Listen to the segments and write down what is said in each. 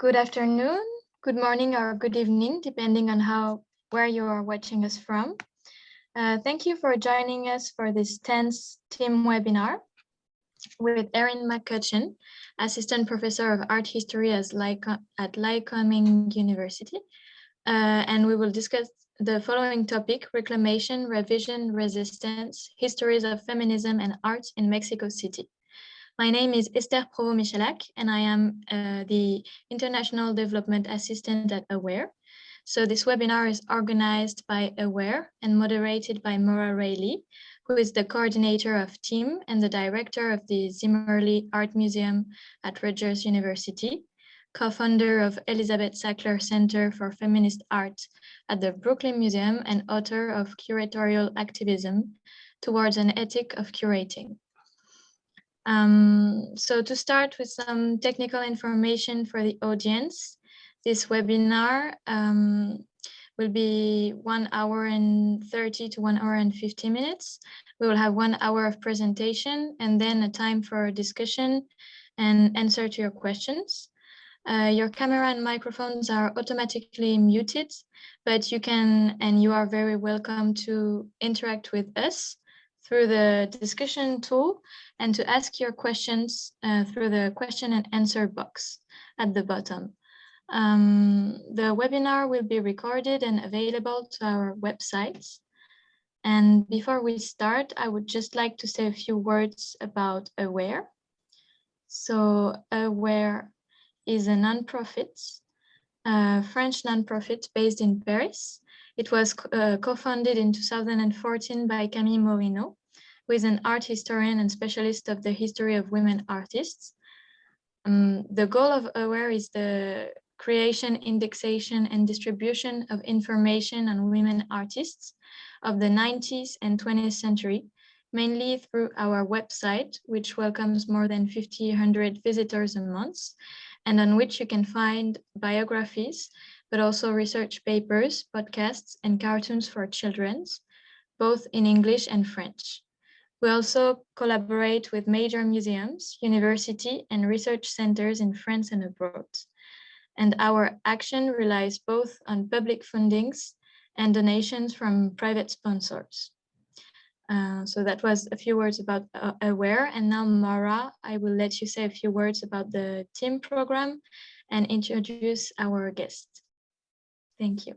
Good afternoon, good morning, or good evening, depending on where you are watching us from. Thank you for joining us for this 10th team webinar with Erin McCutcheon, Assistant Professor of Art History at Lycoming University. And we will discuss the following topic: reclamation, revision, resistance, histories of feminism and art in Mexico City. My name is Esther Provo-Michalak, and I am the International Development Assistant at Aware. So this webinar is organized by Aware and moderated by Maura Rayleigh, who is the coordinator of TEAM and the director of the Zimmerli Art Museum at Rutgers University, co-founder of Elizabeth Sackler Center for Feminist Art at the Brooklyn Museum, and author of Curatorial Activism Towards an Ethic of Curating. So to start with some technical information for the audience, this webinar will be 1 hour and 30 to 1 hour and 50 minutes. We will have 1 hour of presentation and then a time for discussion and answer to your questions. Your camera and microphones are automatically muted, but you can and you are very welcome to interact with us through the discussion tool and to ask your questions through the question and answer box at the bottom. The webinar will be recorded and available to our website. And before we start, I would just like to say a few words about Aware. So Aware is a nonprofit, French nonprofit based in Paris. It was co-founded in 2014 by Camille Morino, who is an art historian and specialist of the history of women artists. The goal of Aware is the creation, indexation, and distribution of information on women artists of the 19th and 20th century, mainly through our website, which welcomes more than 1,500 visitors a month, and on which you can find biographies, but also research papers, podcasts, and cartoons for children, both in English and French. We also collaborate with major museums, university, and research centers in France and abroad. And our action relies both on public fundings and donations from private sponsors. So that was a few words about Aware. And now, Maura, I will let you say a few words about the TEAM program and introduce our guest. Thank you.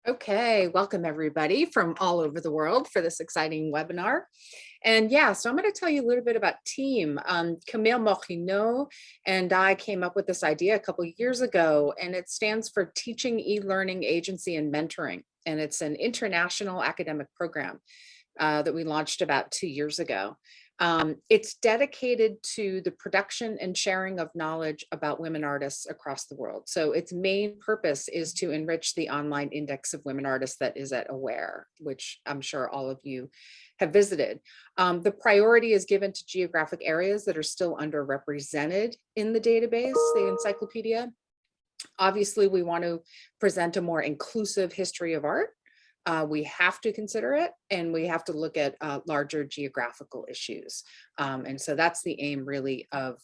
Okay, welcome everybody from all over the world for this exciting webinar. And yeah, so I'm going to tell you a little bit about TEAM. Camille Morino and I came up with this idea a couple of years ago, and it stands for Teaching, E-Learning, Agency, and Mentoring. And it's an international academic program that we launched about 2 years ago. It's dedicated to the production and sharing of knowledge about women artists across the world. So its main purpose is to enrich the online index of women artists that is at Aware, which I'm sure all of you have visited. The priority is given to geographic areas that are still underrepresented in the database, the encyclopedia. Obviously, we want to present a more inclusive history of art. We have to consider it, and we have to look at larger geographical issues. And so that's the aim really of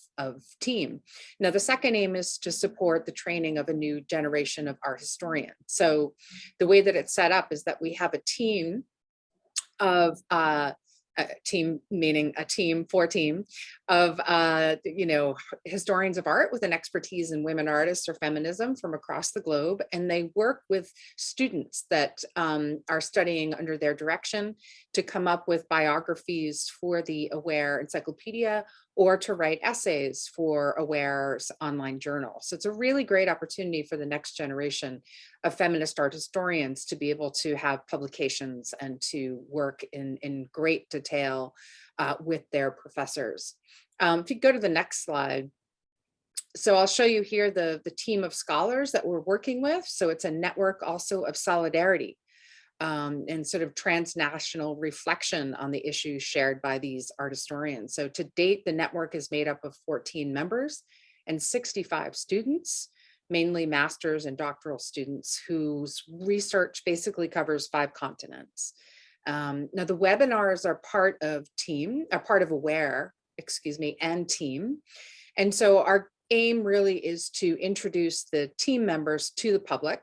TEAM. Now, the second aim is to support the training of a new generation of art historians. So the way that it's set up is that we have a team of team, meaning a team for TEAM of historians of art with an expertise in women artists or feminism from across the globe, and they work with students that are studying under their direction to come up with biographies for the Aware encyclopedia or to write essays for Aware's online journal. So it's a really great opportunity for the next generation of feminist art historians to be able to have publications and to work in great detail with their professors. If you go to the next slide. So I'll show you here the team of scholars that we're working with. So it's a network also of solidarity and sort of transnational reflection on the issues shared by these art historians. So to date, the network is made up of 14 members and 65 students, mainly master's and doctoral students whose research basically covers 5 continents. Now the webinars are part of TEAM, are part of Aware, and TEAM. And so our aim really is to introduce the team members to the public.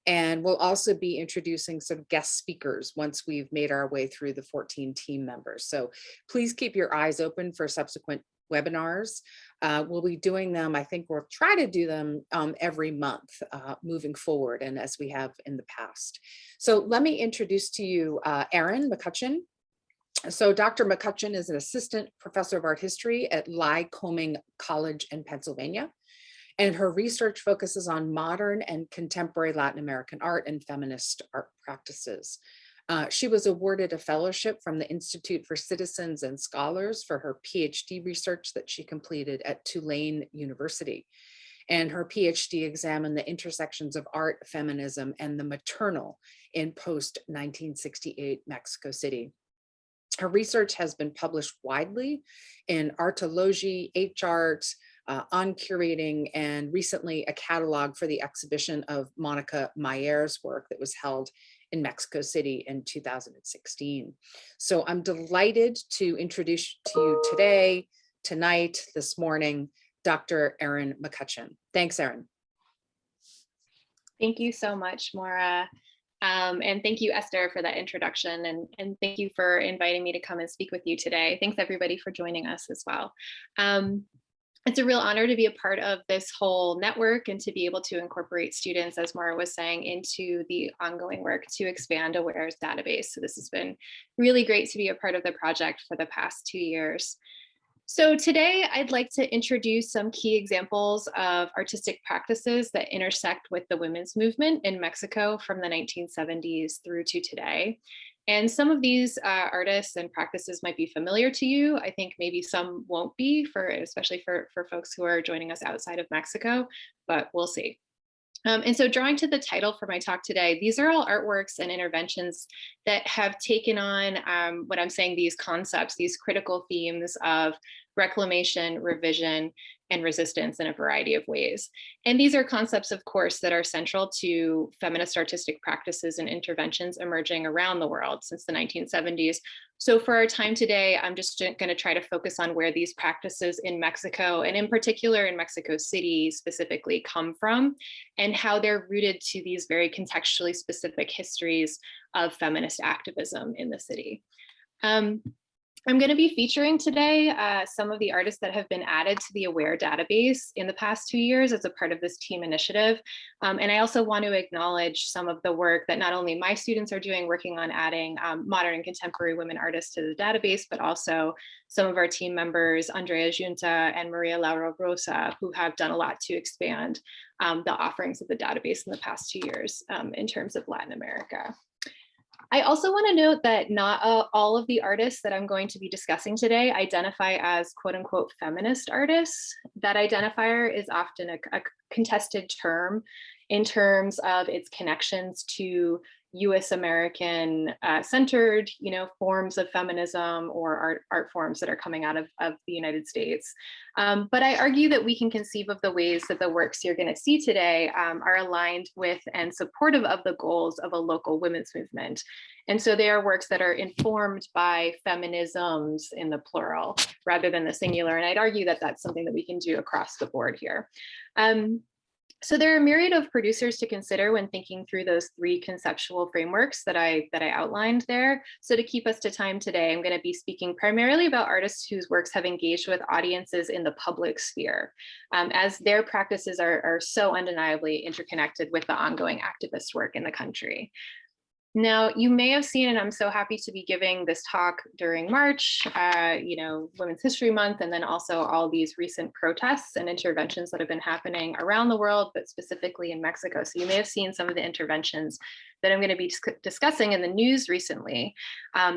And we'll also be introducing some guest speakers once we've made our way through the 14 team members. So please keep your eyes open for subsequent webinars. We'll be doing them, I think we'll try to do them every month moving forward, and as we have in the past. So let me introduce to you Erin McCutcheon. So Dr. McCutcheon is an assistant professor of art history at Lycoming College in Pennsylvania. And her research focuses on modern and contemporary Latin American art and feminist art practices. She was awarded a fellowship from the Institute for Citizens and Scholars for her PhD research that she completed at Tulane University. And her PhD examined the intersections of art, feminism, and the maternal in post-1968 Mexico City. Her research has been published widely in Artology, H-Art, on curating, and recently a catalog for the exhibition of Monica Mayer's work that was held in Mexico City in 2016. So I'm delighted to introduce to you today, tonight, this morning, Dr. Erin McCutcheon. Thanks, Erin. Thank you so much, Maura. And thank you, Esther, for that introduction. And thank you for inviting me to come and speak with you today. Thanks, everybody, for joining us as well. It's a real honor to be a part of this whole network and to be able to incorporate students, as Maura was saying, into the ongoing work to expand Aware's database. So this has been really great to be a part of the project for the past 2 years. So today I'd like to introduce some key examples of artistic practices that intersect with the women's movement in Mexico from the 1970s through to today. And some of these artists and practices might be familiar to you. I think maybe some won't be, especially for folks who are joining us outside of Mexico, but we'll see. And so drawing to the title for my talk today, these are all artworks and interventions that have taken on what I'm saying, these concepts, these critical themes of reclamation, revision, and resistance in a variety of ways. And these are concepts, of course, that are central to feminist artistic practices and interventions emerging around the world since the 1970s. So for our time today, I'm just going to try to focus on where these practices in Mexico, and in particular in Mexico City specifically, come from, and how they're rooted to these very contextually specific histories of feminist activism in the city. I'm going to be featuring today some of the artists that have been added to the Aware database in the past 2 years as a part of this team initiative. And I also want to acknowledge some of the work that not only my students are doing, working on adding modern and contemporary women artists to the database, but also some of our team members, Andrea Junta and Maria Laura Rosa, who have done a lot to expand the offerings of the database in the past 2 years in terms of Latin America. I also want to note that not all of the artists that I'm going to be discussing today identify as quote unquote feminist artists. That identifier is often a contested term in terms of its connections to US American centered, forms of feminism or art forms that are coming out of the United States. But I argue that we can conceive of the ways that the works you're going to see today are aligned with and supportive of the goals of a local women's movement. And so they are works that are informed by feminisms in the plural rather than the singular. And I'd argue that that's something that we can do across the board here. So there are a myriad of producers to consider when thinking through those 3 conceptual frameworks that I outlined there. So to keep us to time today, I'm going to be speaking primarily about artists whose works have engaged with audiences in the public sphere, as their practices are so undeniably interconnected with the ongoing activist work in the country. Now, you may have seen, and I'm so happy to be giving this talk during March, Women's History Month, and then also all these recent protests and interventions that have been happening around the world, but specifically in Mexico. So you may have seen some of the interventions that I'm going to be discussing in the news recently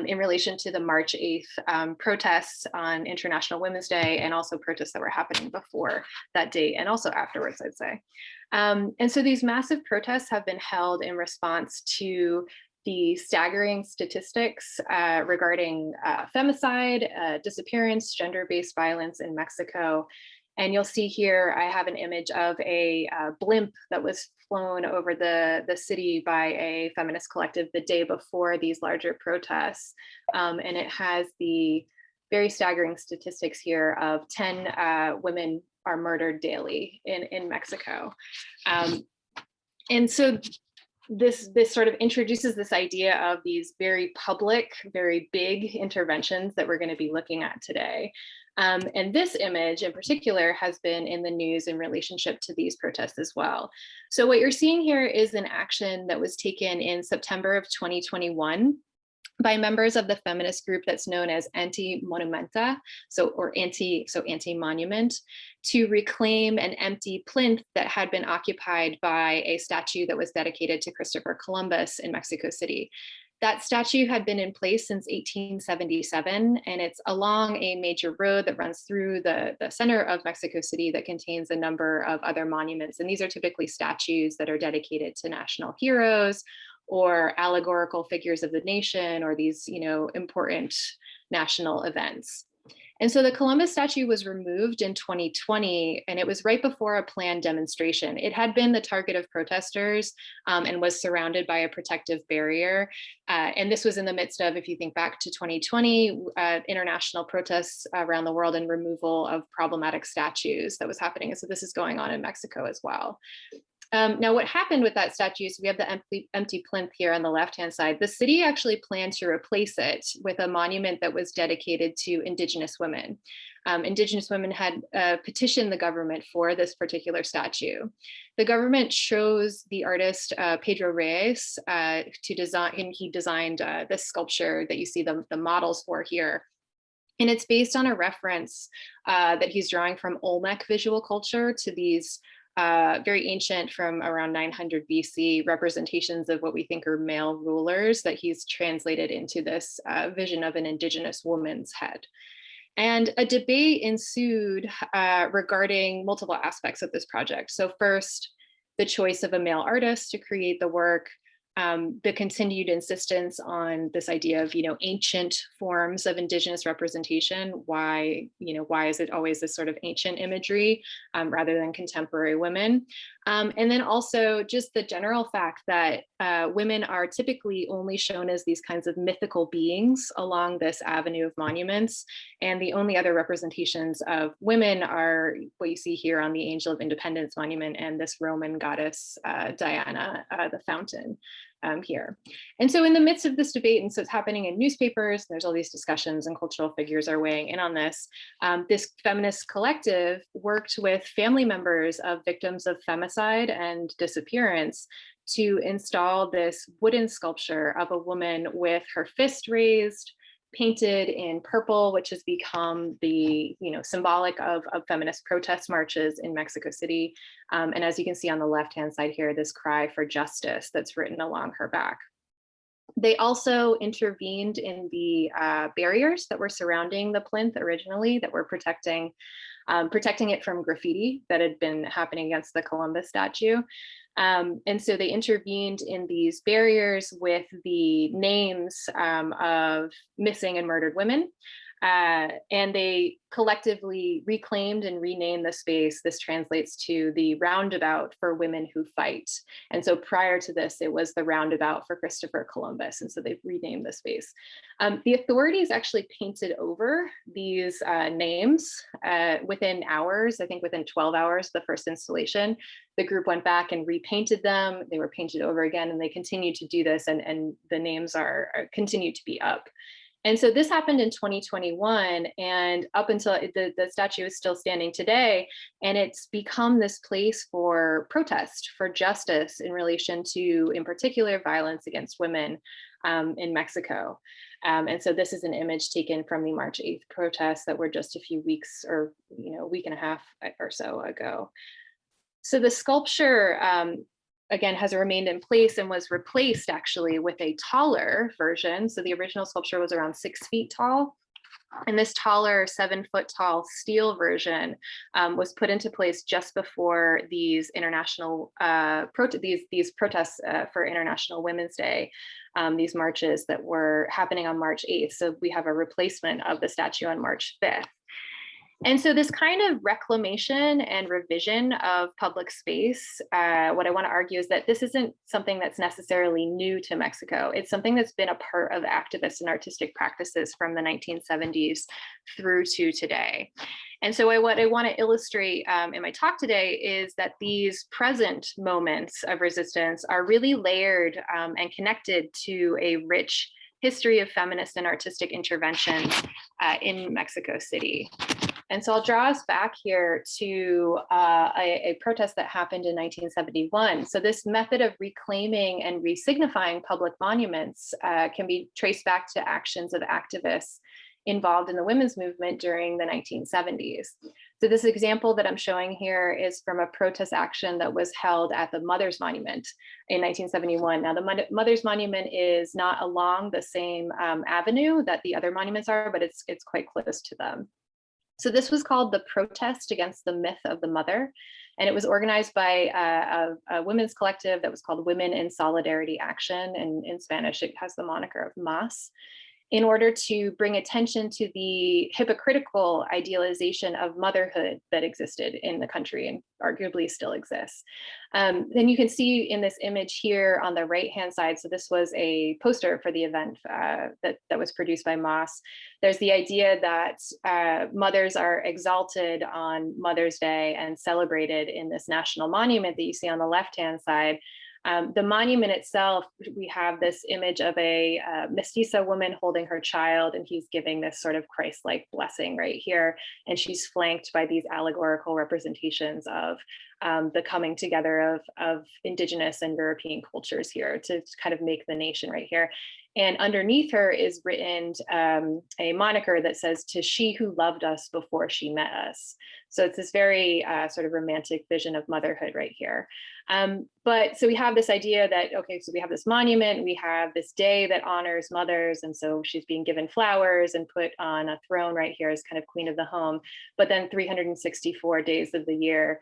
in relation to the March 8th protests on International Women's Day, and also protests that were happening before that date and also afterwards, I'd say. And so these massive protests have been held in response to the staggering statistics regarding femicide, disappearance, gender-based violence in Mexico. And you'll see here, I have an image of a blimp that was flown over the city by a feminist collective the day before these larger protests. And it has the very staggering statistics here of 10 women are murdered daily in Mexico. And so this sort of introduces this idea of these very public, very big interventions that we're going to be looking at today. And this image in particular has been in the news in relationship to these protests as well. So what you're seeing here is an action that was taken in September of 2021 by members of the feminist group that's known as Anti-Monumenta, anti-monument, to reclaim an empty plinth that had been occupied by a statue that was dedicated to Christopher Columbus in Mexico City. That statue had been in place since 1877, and it's along a major road that runs through the center of Mexico City that contains a number of other monuments. And these are typically statues that are dedicated to national heroes or allegorical figures of the nation, or these, important national events. And so the Columbus statue was removed in 2020, and it was right before a planned demonstration. It had been the target of protesters and was surrounded by a protective barrier. And this was in the midst of, if you think back to 2020, international protests around the world and removal of problematic statues that was happening. And so this is going on in Mexico as well. Now, what happened with that statue, so we have the empty plinth here on the left-hand side. The city actually planned to replace it with a monument that was dedicated to Indigenous women. Indigenous women had petitioned the government for this particular statue. The government chose the artist Pedro Reyes to design, and he designed this sculpture that you see the models for here. And it's based on a reference that he's drawing from Olmec visual culture to these very ancient, from around 900 BC, representations of what we think are male rulers that he's translated into this vision of an Indigenous woman's head. And a debate ensued regarding multiple aspects of this project. So first, the choice of a male artist to create the work, the continued insistence on this idea of, ancient forms of Indigenous representation. Why is it always this sort of ancient imagery rather than contemporary women? And then also just the general fact that women are typically only shown as these kinds of mythical beings along this avenue of monuments. And the only other representations of women are what you see here on the Angel of Independence monument and this Roman goddess Diana, the fountain. Here. And so in the midst of this debate, and so it's happening in newspapers, there's all these discussions and cultural figures are weighing in on this. This feminist collective worked with family members of victims of femicide and disappearance to install this wooden sculpture of a woman with her fist raised, painted in purple, which has become the symbolic of feminist protest marches in Mexico City. And as you can see on the left-hand side here, this cry for justice that's written along her back. They also intervened in the barriers that were surrounding the plinth originally, that were protecting it from graffiti that had been happening against the Columbus statue. And so they intervened in these barriers with the names of missing and murdered women. And they collectively reclaimed and renamed the space. This translates to the roundabout for women who fight. And so prior to this, it was the roundabout for Christopher Columbus. And so they've renamed the space. The authorities actually painted over these names within hours. I think within 12 hours, the first installation, the group went back and repainted them. They were painted over again, and they continue to do this, and the names are continue to be up. And so this happened in 2021, and up until the statue is still standing today, and it's become this place for protest, for justice in relation to, in particular, violence against women in Mexico. And so this is an image taken from the March 8th protests that were just a few weeks or a week and a half or so ago. So the sculpture, again, has remained in place and was replaced actually with a taller version. So the original sculpture was around 6 feet tall. And this taller 7 foot tall steel version was put into place just before these international these protests for International Women's Day, these marches that were happening on March 8th. So we have a replacement of the statue on March 5th. And so this kind of reclamation and revision of public space, what I want to argue is that this isn't something that's necessarily new to Mexico. It's something that's been a part of activist and artistic practices from the 1970s through to today. And so what I want to illustrate in my talk today is that these present moments of resistance are really layered and connected to a rich history of feminist and artistic interventions in Mexico City. And so I'll draw us back here to a protest that happened in 1971. So this method of reclaiming and resignifying public monuments can be traced back to actions of activists involved in the women's movement during the 1970s. So this example that I'm showing here is from a protest action that was held at the Mother's Monument in 1971. Now, the Mother's Monument is not along the same avenue that the other monuments are, but it's quite close to them. So this was called the Protest Against the Myth of the Mother, and it was organized by a women's collective that was called Women in Solidarity Action, and in Spanish it has the moniker of MAS, in order to bring attention to the hypocritical idealization of motherhood that existed in the country and arguably still exists. Then you can see in this image here on the right-hand side, so this was a poster for the event that was produced by MAS. There's the idea that mothers are exalted on Mother's Day and celebrated in this national monument that you see on the left-hand side. The monument itself, we have this image of a mestiza woman holding her child, and he's giving this sort of Christ-like blessing right here. And she's flanked by these allegorical representations of the coming together of Indigenous and European cultures here to kind of make the nation right here. And underneath her is written a moniker that says, "To she who loved us before she met us." So it's this very sort of romantic vision of motherhood right here. But so we have this idea that, okay, so we have this monument, we have this day that honors mothers. And so she's being given flowers and put on a throne right here as kind of queen of the home. But then 364 days of the year,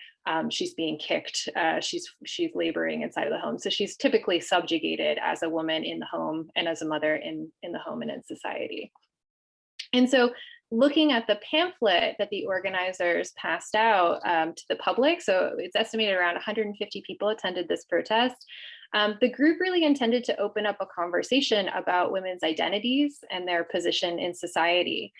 she's being kicked. She's laboring inside of the home. So she's typically subjugated as a woman in the home and as a mother in the home and in society. And so looking at the pamphlet that the organizers passed out to the public, so it's estimated around 150 people attended this protest. The group really intended to open up a conversation about women's identities and their position in society.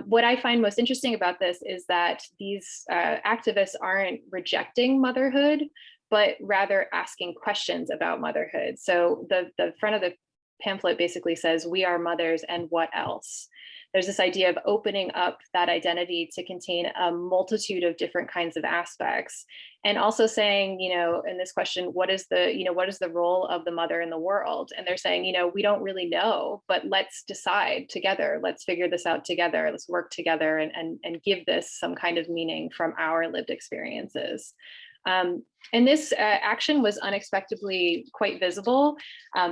What I find most interesting about this is that these activists aren't rejecting motherhood, but rather asking questions about motherhood. So the front of the pamphlet basically says, "We are mothers, and what else?" There's this idea of opening up that identity to contain a multitude of different kinds of aspects, and also saying, in this question, what is the role of the mother in the world? And they're saying, we don't really know, but let's decide together. Let's figure this out together. Let's work together and give this some kind of meaning from our lived experiences. And this action was unexpectedly quite visible.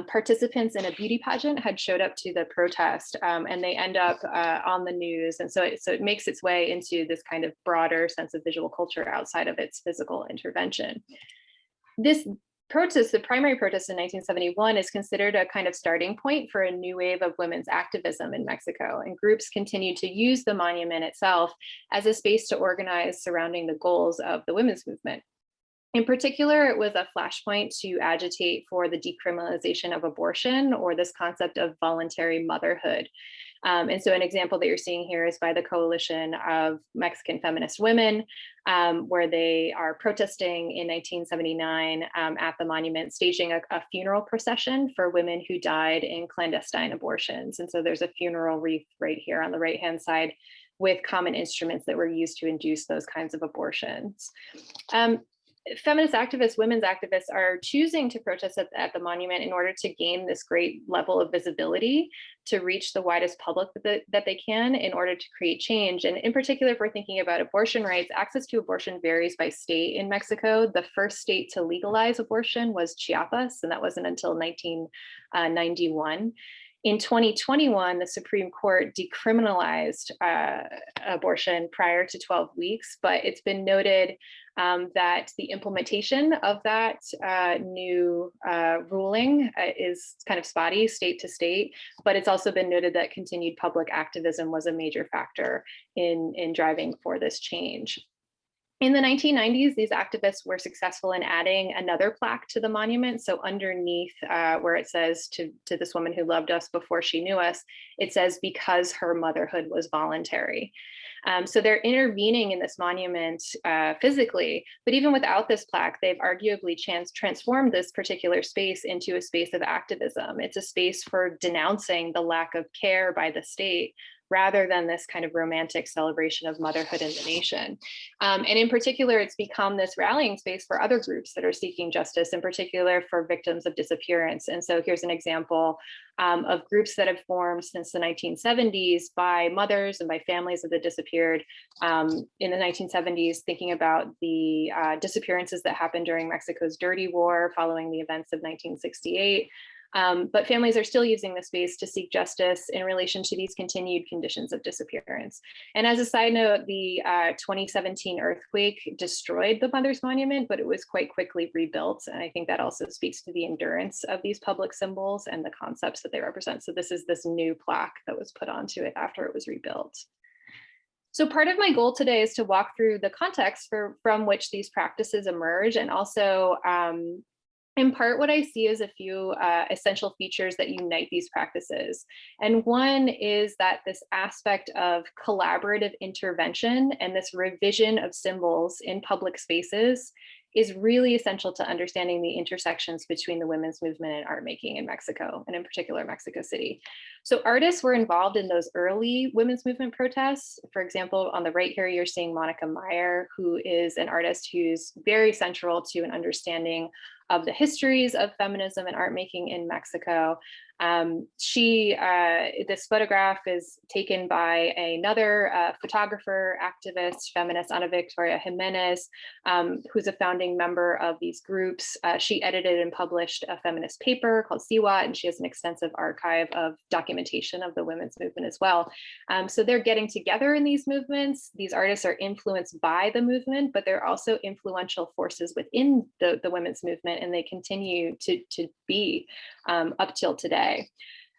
Participants in a beauty pageant had showed up to the protest, and they end up on the news. And so it makes its way into this kind of broader sense of visual culture outside of its physical intervention. This protest, the primary protest in 1971, is considered a kind of starting point for a new wave of women's activism in Mexico. And groups continue to use the monument itself as a space to organize surrounding the goals of the women's movement. In particular, it was a flashpoint to agitate for the decriminalization of abortion, or this concept of voluntary motherhood. And so an example that you're seeing here is by the Coalition of Mexican Feminist Women, where they are protesting in 1979 at the monument, staging a funeral procession for women who died in clandestine abortions. And so there's a funeral wreath right here on the right-hand side with common instruments that were used to induce those kinds of abortions. Feminist activists, women's activists are choosing to protest at the monument in order to gain this great level of visibility, to reach the widest public that they can in order to create change. And in particular, if we're thinking about abortion rights, access to abortion varies by state in Mexico. The first state to legalize abortion was Chiapas, and that wasn't until 1991. In 2021, the Supreme Court decriminalized abortion prior to 12 weeks, but it's been noted that the implementation of that new ruling is kind of spotty state to state, but it's also been noted that continued public activism was a major factor in driving for this change. In the 1990s, these activists were successful in adding another plaque to the monument. So underneath where it says to this woman who loved us before she knew us, it says because her motherhood was voluntary. So they're intervening in this monument physically, but even without this plaque, they've arguably transformed this particular space into a space of activism. It's a space for denouncing the lack of care by the state, rather than this kind of romantic celebration of motherhood in the nation. And in particular, it's become this rallying space for other groups that are seeking justice, in particular for victims of disappearance. And so here's an example of groups that have formed since the 1970s by mothers and by families of the disappeared in the 1970s, thinking about the disappearances that happened during Mexico's Dirty War following the events of 1968. But families are still using the space to seek justice in relation to these continued conditions of disappearance. And as a side note, the 2017 earthquake destroyed the Mother's Monument, but it was quite quickly rebuilt. And I think that also speaks to the endurance of these public symbols and the concepts that they represent. So this is this new plaque that was put onto it after it was rebuilt. So part of my goal today is to walk through the context from which these practices emerge, and also in part, what I see is a few essential features that unite these practices. And one is that this aspect of collaborative intervention and this revision of symbols in public spaces is really essential to understanding the intersections between the women's movement and art making in Mexico, and in particular, Mexico City. So artists were involved in those early women's movement protests. For example, on the right here, you're seeing Monica Meyer, who is an artist who's very central to an understanding of the histories of feminism and art making in Mexico. This photograph is taken by another photographer, activist, feminist, Ana Victoria Jimenez, who's a founding member of these groups. She edited and published a feminist paper called Siwa, and she has an extensive archive of documentation of the women's movement as well. So they're getting together in these movements. These artists are influenced by the movement, but they're also influential forces within the women's movement, and they continue to be up till today.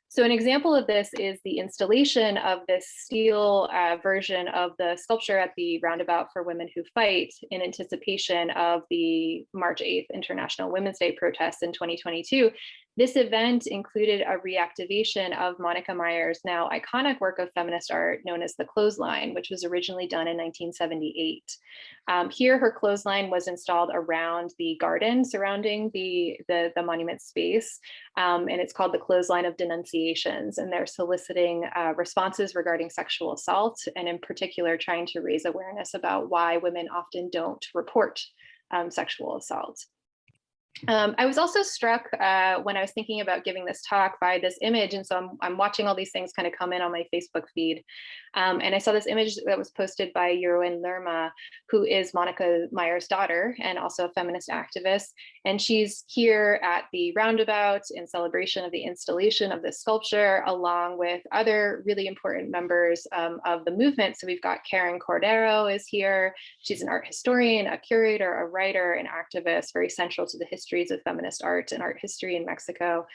So an example of this is the installation of this steel version of the sculpture at the Roundabout for Women Who Fight in anticipation of the March 8th International Women's Day protests in 2022. This event included a reactivation of Monica Meyer's now iconic work of feminist art known as the clothesline, which was originally done in 1978. Here, her clothesline was installed around the garden surrounding the monument space, and it's called the clothesline of denunciations, and they're soliciting responses regarding sexual assault, and in particular, trying to raise awareness about why women often don't report sexual assault. I was also struck when I was thinking about giving this talk by this image, and so I'm watching all these things kind of come in on my Facebook feed, and I saw this image that was posted by Erin Lerma, who is Monica Meyer's daughter and also a feminist activist, and she's here at the Roundabout in celebration of the installation of this sculpture, along with other really important members of the movement. So we've got Karen Cordero is here. She's an art historian, a curator, a writer, an activist, very central to the histories of feminist art and art history in Mexico.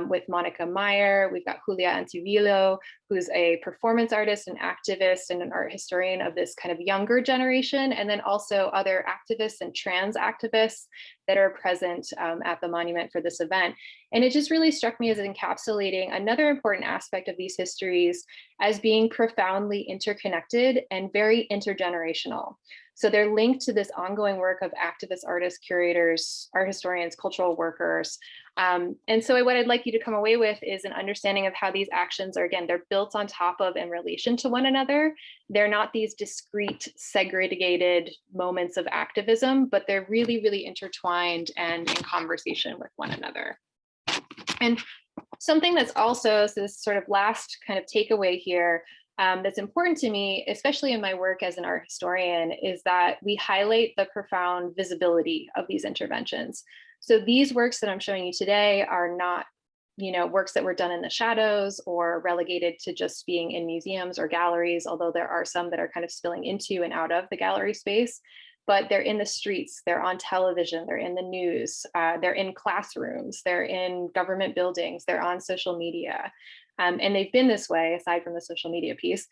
With Monica Meyer, we've got Julia Antivillo, who's a performance artist and activist and an art historian of this kind of younger generation, and then also other activists and trans activists that are present at the monument for this event. And it just really struck me as encapsulating another important aspect of these histories as being profoundly interconnected and very intergenerational. So they're linked to this ongoing work of activists, artists, curators, art historians, cultural workers. And so what I'd like you to come away with is an understanding of how these actions are, again, they're built on top of and relation to one another. They're not these discrete, segregated moments of activism, but they're really, really intertwined and in conversation with one another. And something that's also, so this sort of last kind of takeaway here, that's important to me, especially in my work as an art historian, is that we highlight the profound visibility of these interventions. So these works that I'm showing you today are not works that were done in the shadows or relegated to just being in museums or galleries, although there are some that are kind of spilling into and out of the gallery space. But they're in the streets, they're on television, they're in the news, they're in classrooms, they're in government buildings, they're on social media. And they've been this way, aside from the social media piece,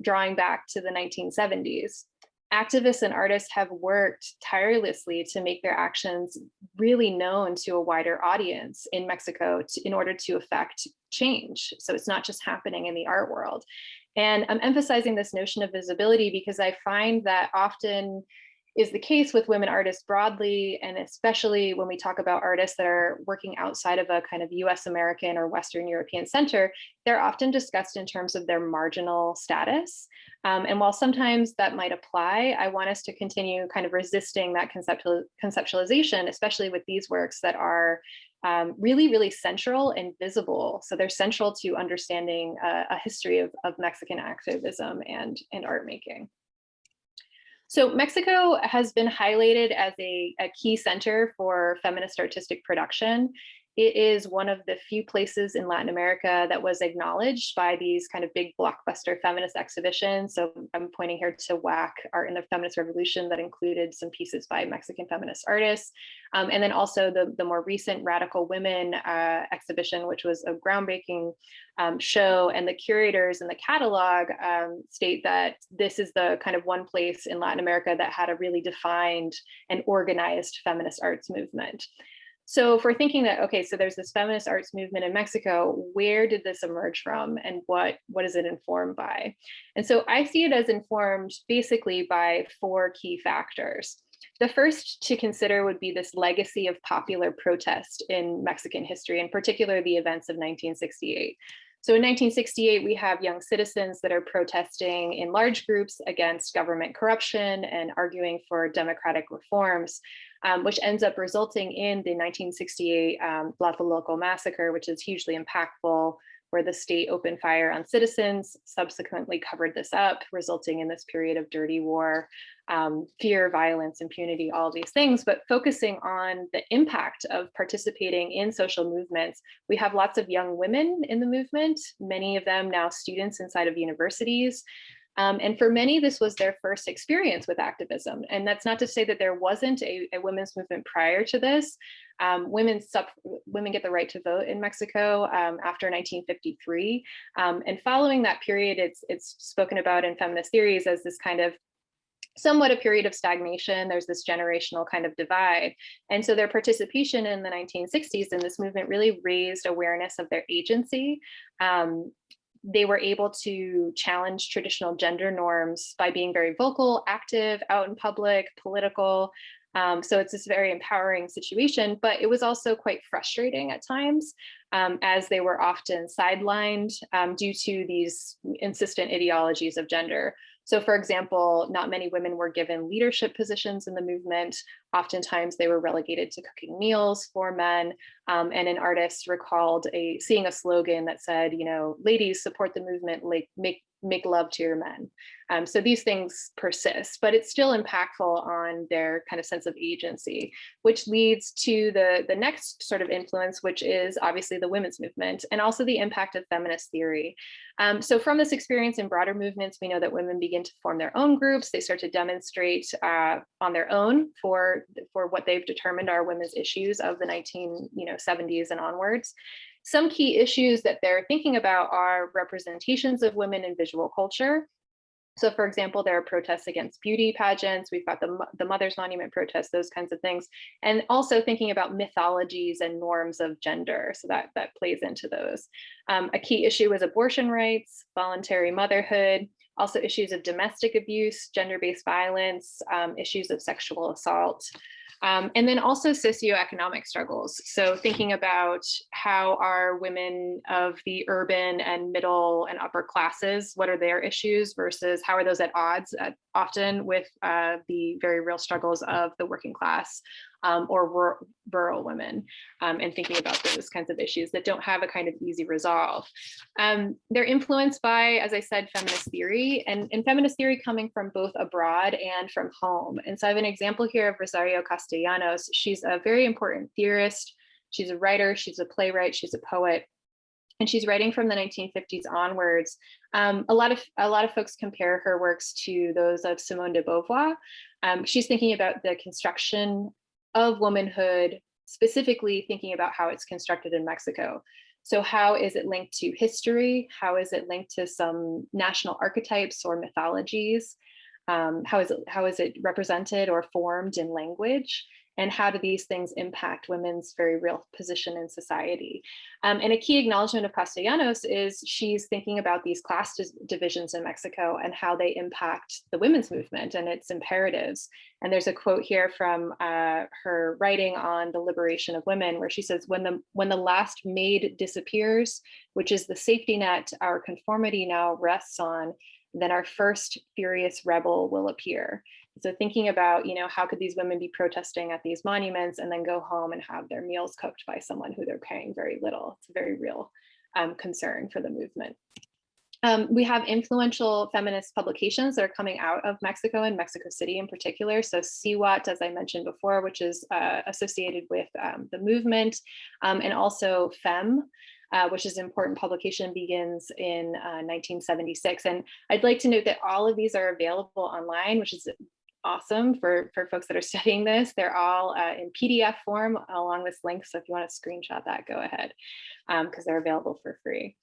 drawing back to the 1970s. Activists and artists have worked tirelessly to make their actions really known to a wider audience in Mexico in order to affect change. So it's not just happening in the art world. And I'm emphasizing this notion of visibility because I find that often is the case with women artists broadly, and especially when we talk about artists that are working outside of a kind of US American or Western European center, they're often discussed in terms of their marginal status. And while sometimes that might apply, I want us to continue kind of resisting that conceptualization, especially with these works that are really, really central and visible. So they're central to understanding a history of Mexican activism and art making. So Mexico has been highlighted as a key center for feminist artistic production. It is one of the few places in Latin America that was acknowledged by these kind of big blockbuster feminist exhibitions. So I'm pointing here to WAC, Art in the Feminist Revolution, that included some pieces by Mexican feminist artists. And then also the more recent Radical Women exhibition, which was a groundbreaking show. And the curators in the catalog state that this is the kind of one place in Latin America that had a really defined and organized feminist arts movement. So if we're thinking that, okay, so there's this feminist arts movement in Mexico, where did this emerge from and what is it informed by? And so I see it as informed basically by 4 key factors. The first to consider would be this legacy of popular protest in Mexican history, in particular the events of 1968. So in 1968, we have young citizens that are protesting in large groups against government corruption and arguing for democratic reforms, which ends up resulting in the 1968 Tlatelolco massacre, which is hugely impactful, where the state opened fire on citizens, subsequently covered this up, resulting in this period of dirty war, fear, violence, impunity, all these things. But focusing on the impact of participating in social movements, we have lots of young women in the movement, many of them now students inside of universities. And for many, this was their first experience with activism. And that's not to say that there wasn't a women's movement prior to this. Women get the right to vote in Mexico after 1953. And following that period, it's spoken about in feminist theories as this kind of somewhat a period of stagnation. There's this generational kind of divide. And so their participation in the 1960s in this movement really raised awareness of their agency. They were able to challenge traditional gender norms by being very vocal, active, out in public, political. So it's this very empowering situation, but it was also quite frustrating at times, as they were often sidelined due to these insistent ideologies of gender. So for example, not many women were given leadership positions in the movement. Oftentimes they were relegated to cooking meals for men. And an artist recalled seeing a slogan that said, ladies, support the movement, like make love to your men. So these things persist, but it's still impactful on their kind of sense of agency, which leads to the next sort of influence, which is obviously the women's movement and also the impact of feminist theory. So from this experience in broader movements, we know that women begin to form their own groups. They start to demonstrate on their own for what they've determined are women's issues of the 1970s and onwards. Some key issues that they're thinking about are representations of women in visual culture. So for example, there are protests against beauty pageants. We've got the Mother's Monument protests, those kinds of things. And also thinking about mythologies and norms of gender. So that plays into those. A key issue is abortion rights, voluntary motherhood, also issues of domestic abuse, gender-based violence, issues of sexual assault. And then also socioeconomic struggles. So thinking about how are women of the urban and middle and upper classes, what are their issues versus how are those at odds often with the very real struggles of the working class or rural women, and thinking about those kinds of issues that don't have a kind of easy resolve. They're influenced by, as I said, feminist theory, and feminist theory coming from both abroad and from home. And so I have an example here of Rosario Castellanos. She's a very important theorist She's a writer, she's a playwright, she's a poet, and she's writing from the 1950s onwards. A lot of folks compare her works to those of Simone de Beauvoir. She's thinking about the construction of womanhood, specifically thinking about how it's constructed in Mexico. So how is it linked to history? How is it linked to some national archetypes or mythologies? How is it represented or formed in language? And how do these things impact women's very real position in society? And a key acknowledgement of Castellanos is she's thinking about these class divisions in Mexico and how they impact the women's movement and its imperatives. And there's a quote here from her writing on the liberation of women, where she says, when the last maid disappears, which is the safety net our conformity now rests on, then our first furious rebel will appear. So thinking about, how could these women be protesting at these monuments and then go home and have their meals cooked by someone who they're paying very little? It's a very real concern for the movement. We have influential feminist publications that are coming out of Mexico and Mexico City in particular. So CWAT, as I mentioned before, which is associated with the movement, and also Femmes, which is an important publication, begins in 1976. And I'd like to note that all of these are available online, which is awesome for folks that are studying this. They're all in PDF form along this link. So if you want to screenshot that, go ahead, because they're available for free.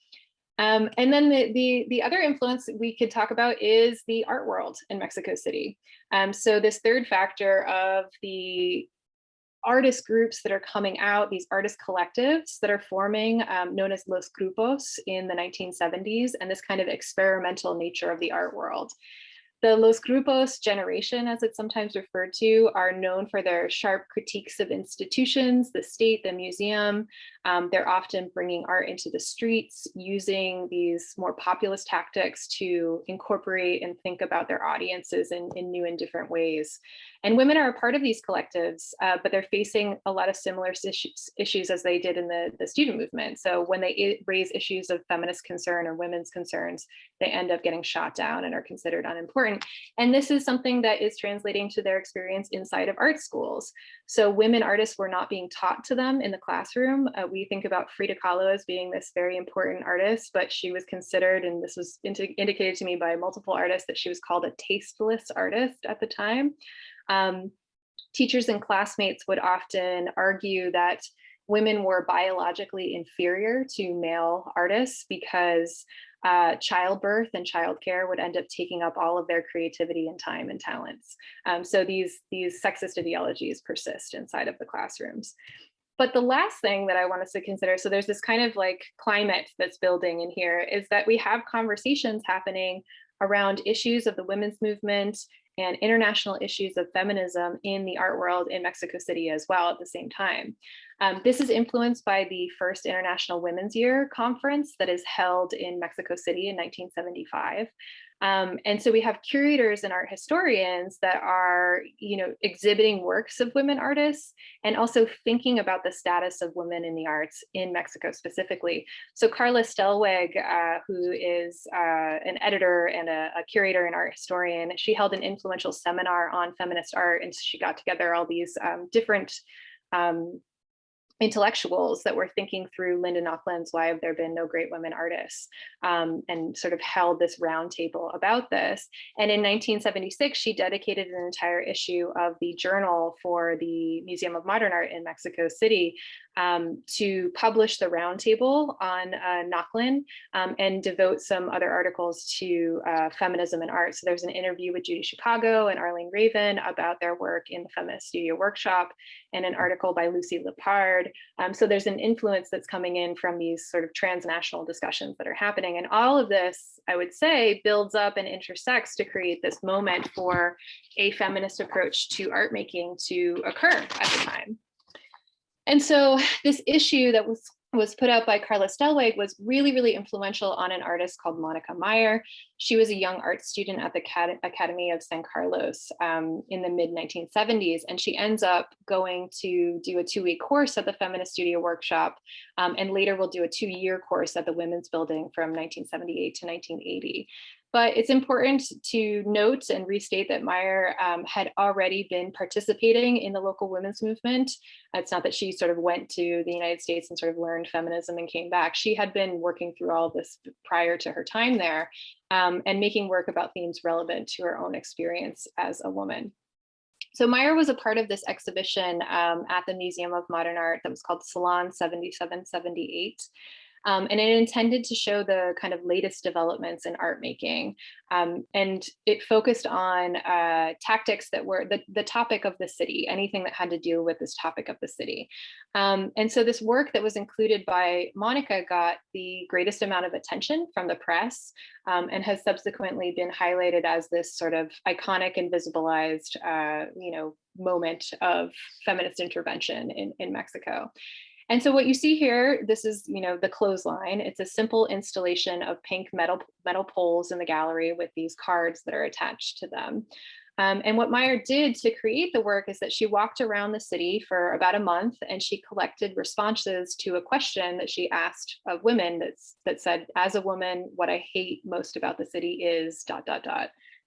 And then the other influence we could talk about is the art world in Mexico City. So this third factor of the artist groups that are coming out, these artist collectives that are forming, known as Los Grupos in the 1970s, and this kind of experimental nature of the art world. The Los Grupos generation, as it's sometimes referred to, are known for their sharp critiques of institutions, the state, the museum. They're often bringing art into the streets, using these more populist tactics to incorporate and think about their audiences in new and different ways. And women are a part of these collectives, but they're facing a lot of similar issues as they did in the student movement. So when they raise issues of feminist concern or women's concerns, they end up getting shot down and are considered unimportant. And this is something that is translating to their experience inside of art schools. So women artists were not being taught to them in the classroom. We think about Frida Kahlo as being this very important artist, but she was considered, and this was indicated to me by multiple artists, that she was called a tasteless artist at the time. Teachers and classmates would often argue that women were biologically inferior to male artists because childbirth and childcare would end up taking up all of their creativity and time and talents. So these sexist ideologies persist inside of the classrooms. But the last thing that I want us to consider, so there's this kind of like climate that's building in here, is that we have conversations happening around issues of the women's movement and international issues of feminism in the art world in Mexico City as well at the same time. This is influenced by the first International Women's Year conference that is held in Mexico City in 1975. And so we have curators and art historians that are, exhibiting works of women artists and also thinking about the status of women in the arts in Mexico specifically. So Carla Stellweg, who is an editor and a curator and art historian, she held an influential seminar on feminist art, and she got together all these different intellectuals that were thinking through Linda Nochlund's Why Have There Been No Great Women Artists, and sort of held this roundtable about this. And in 1976, she dedicated an entire issue of the journal for the Museum of Modern Art in Mexico City to publish the roundtable on Nochlund and devote some other articles to feminism and art. So there's an interview with Judy Chicago and Arlene Raven about their work in the Feminist Studio Workshop, and an article by Lucy Lepard. So there's an influence that's coming in from these sort of transnational discussions that are happening. And all of this, I would say, builds up and intersects to create this moment for a feminist approach to art making to occur at the time. And so this issue that was put out by Carla Stellweg was really, really influential on an artist called Monica Meyer. She was a young art student at the Academy of San Carlos in the mid-1970s, and she ends up going to do a 2-week course at the Feminist Studio Workshop, and later will do a 2-year course at the Women's Building from 1978 to 1980. But it's important to note and restate that Meyer had already been participating in the local women's movement. It's not that she sort of went to the United States and sort of learned feminism and came back. She had been working through all of this prior to her time there, and making work about themes relevant to her own experience as a woman. So Meyer was a part of this exhibition at the Museum of Modern Art that was called Salon 7778. And it intended to show the kind of latest developments in art making. And it focused on tactics that were the topic of the city, anything that had to do with this topic of the city. And so this work that was included by Monica got the greatest amount of attention from the press, and has subsequently been highlighted as this sort of iconic and visibilized, moment of feminist intervention in Mexico. And so what you see here, this is, the clothesline. It's a simple installation of pink metal poles in the gallery with these cards that are attached to them. And what Meyer did to create the work is that she walked around the city for about a month, and she collected responses to a question that she asked of women that said, as a woman, what I hate most about the city is ...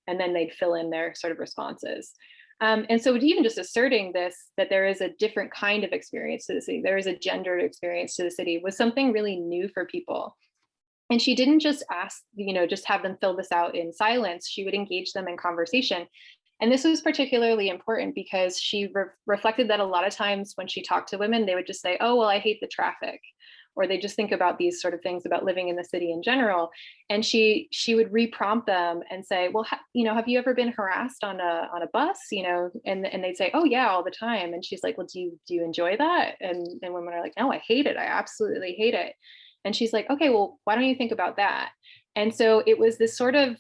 And then they'd fill in their sort of responses. And so even just asserting this, that there is a different kind of experience to the city, there is a gendered experience to the city, was something really new for people. And she didn't just ask, just have them fill this out in silence. She would engage them in conversation. And this was particularly important because she reflected that a lot of times when she talked to women, they would just say, oh, well, I hate the traffic. Or they just think about these sort of things about living in the city in general. And she would re-prompt them and say, well, have you ever been harassed on a bus? And they'd say, oh yeah, all the time. And she's like, well, do you enjoy that? And women are like, no, I hate it. I absolutely hate it. And she's like, okay, well, why don't you think about that? And so it was this sort of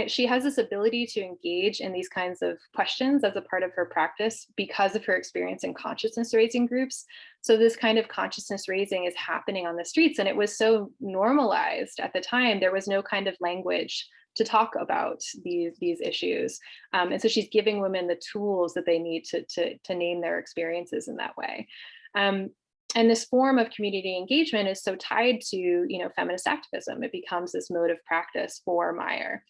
she has this ability to engage in these kinds of questions as a part of her practice because of her experience in consciousness raising groups. So this kind of consciousness raising is happening on the streets, and it was so normalized at the time. There was no kind of language to talk about these issues. And so she's giving women the tools that they need to name their experiences in that way. And this form of community engagement is so tied to, feminist activism. It becomes this mode of practice for Meyer.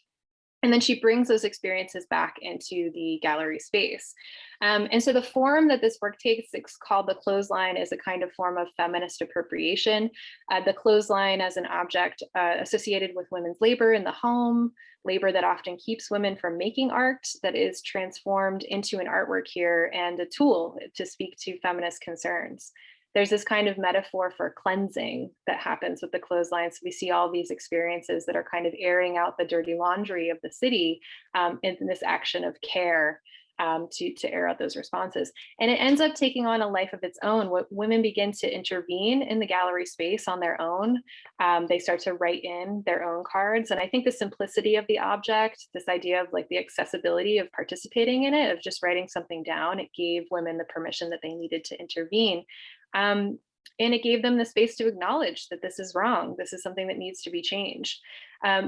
And then she brings those experiences back into the gallery space. And so the form that this work takes, it's called the clothesline, is a kind of form of feminist appropriation. The clothesline as an object associated with women's labor in the home, labor that often keeps women from making art, that is transformed into an artwork here and a tool to speak to feminist concerns. There's this kind of metaphor for cleansing that happens with the clothesline. So we see all these experiences that are kind of airing out the dirty laundry of the city in this action of care to air out those responses. And it ends up taking on a life of its own. Women begin to intervene in the gallery space on their own. They start to write in their own cards. And I think the simplicity of the object, this idea of like the accessibility of participating in it, of just writing something down, it gave women the permission that they needed to intervene. And it gave them the space to acknowledge that this is wrong. This is something that needs to be changed.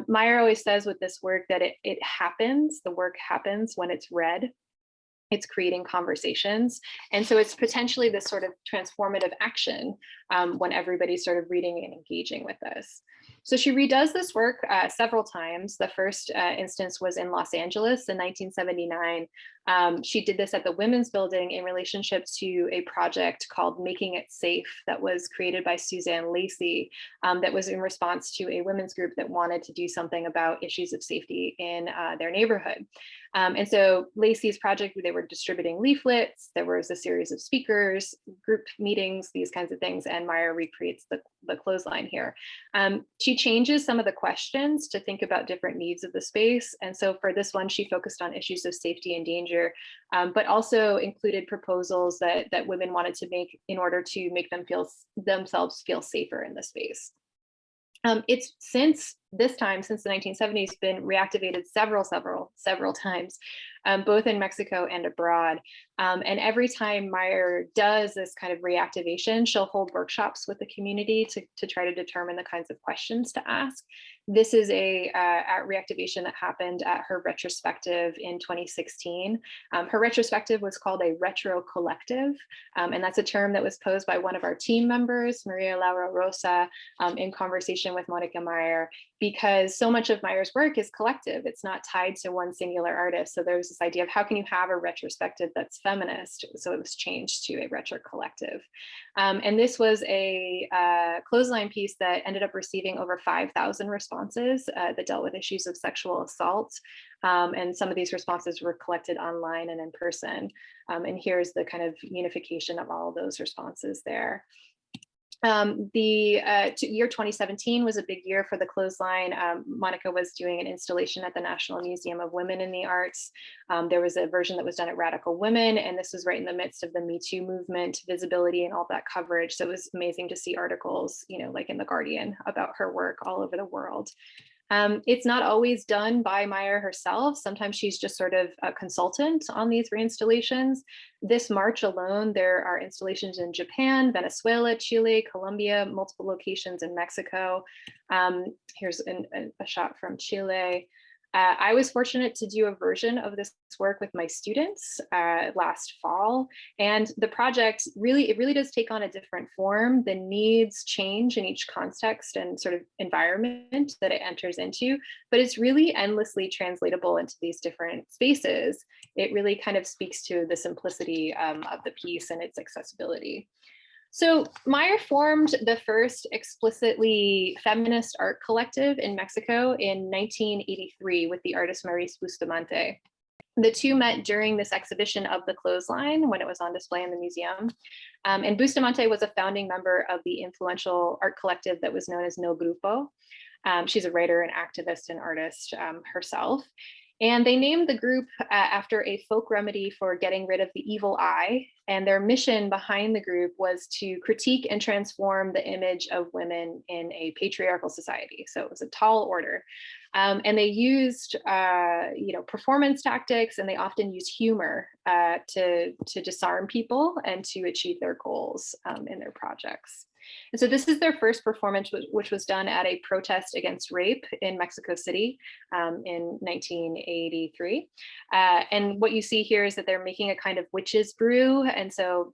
Meyer always says with this work that it happens, the work happens when it's read. It's creating conversations. And so it's potentially this sort of transformative action when everybody's sort of reading and engaging with this. So she redoes this work several times. The first instance was in Los Angeles in 1979. She did this at the Women's Building in relationship to a project called Making It Safe that was created by Suzanne Lacy, that was in response to a women's group that wanted to do something about issues of safety in their neighborhood. And so Lacy's project, they were distributing leaflets, there was a series of speakers, group meetings, these kinds of things, and Meyer recreates the clothesline here. She changes some of the questions to think about different needs of the space. And so for this one, she focused on issues of safety and danger, but also included proposals that women wanted to make in order to make themselves feel safer in the space. It's since this time, since the 1970s, been reactivated several times, both in Mexico and abroad. And every time Meyer does this kind of reactivation, she'll hold workshops with the community to try to determine the kinds of questions to ask. This is a reactivation that happened at her retrospective in 2016. Her retrospective was called a retro collective, and that's a term that was posed by one of our team members, Maria Laura Rosa, in conversation with Monica Meyer, because so much of Meyer's work is collective. It's not tied to one singular artist. So there was this idea of how can you have a retrospective that's feminist? So it was changed to a retro collective. And this was a clothesline piece that ended up receiving over 5,000 responses that dealt with issues of sexual assault. And some of these responses were collected online and in person. And here's the kind of unification of all of those responses there. Year 2017 was a big year for the clothesline. Monica was doing an installation at the National Museum of Women in the Arts. There was a version that was done at Radical Women, and this was right in the midst of the Me Too movement, visibility, and all that coverage. So it was amazing to see articles, like in The Guardian about her work all over the world. It's not always done by Meyer herself. Sometimes she's just sort of a consultant on these reinstallations. This March alone, there are installations in Japan, Venezuela, Chile, Colombia, multiple locations in Mexico. Here's a shot from Chile. I was fortunate to do a version of this work with my students last fall, and the project really does take on a different form. The needs change in each context and sort of environment that it enters into, but it's really endlessly translatable into these different spaces. It really kind of speaks to the simplicity of the piece and its accessibility. So Meyer formed the first explicitly feminist art collective in Mexico in 1983 with the artist Maurice Bustamante. The two met during this exhibition of the clothesline when it was on display in the museum. And Bustamante was a founding member of the influential art collective that was known as No Grupo. She's a writer and activist and artist herself. And they named the group after a folk remedy for getting rid of the evil eye. And their mission behind the group was to critique and transform the image of women in a patriarchal society. So it was a tall order. And they used performance tactics, and they often use humor to disarm people and to achieve their goals in their projects. And so this is their first performance, which was done at a protest against rape in Mexico City in 1983. And what you see here is that they're making a kind of witches brew. And so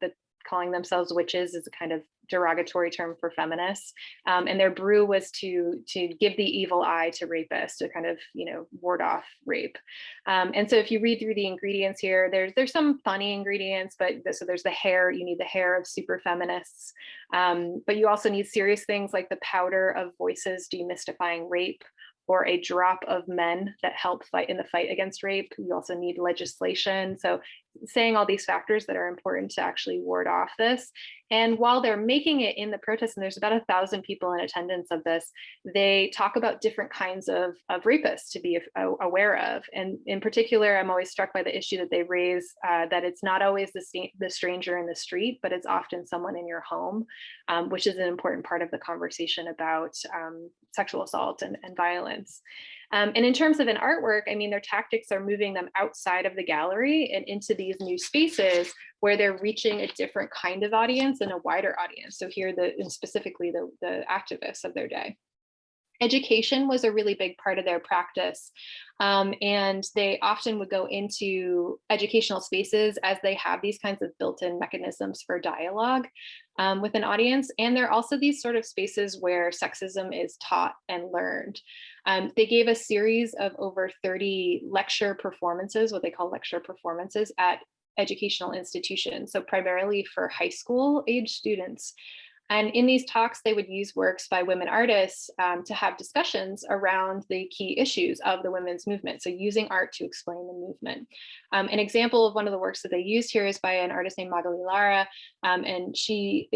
calling themselves witches is a kind of derogatory term for feminists. And their brew was to give the evil eye to rapists, to kind of, ward off rape. And so if you read through the ingredients here, there's some funny ingredients, but so there's the hair, you need the hair of super feminists. But you also need serious things like the powder of voices demystifying rape, or a drop of men that help fight in the fight against rape. You also need legislation. So saying all these factors that are important to actually ward off this. And while they're making it in the protest, and there's about 1,000 people in attendance of this, they talk about different kinds of rapists to be aware of. And in particular, I'm always struck by the issue that they raise, that it's not always the stranger in the street, but it's often someone in your home, which is an important part of the conversation about sexual assault and violence. And in terms of an artwork, I mean, their tactics are moving them outside of the gallery and into these new spaces where they're reaching a different kind of audience and a wider audience. So here, specifically the activists of their day. Education was a really big part of their practice. And they often would go into educational spaces as they have these kinds of built-in mechanisms for dialogue with an audience. And there are also these sort of spaces where sexism is taught and learned. They gave a series of over 30 lecture performances, what they call lecture performances, at educational institutions, so primarily for high school age students. And in these talks, they would use works by women artists to have discussions around the key issues of the women's movement. So using art to explain the movement. An example of one of the works that they used here is by an artist named Magali Lara. And she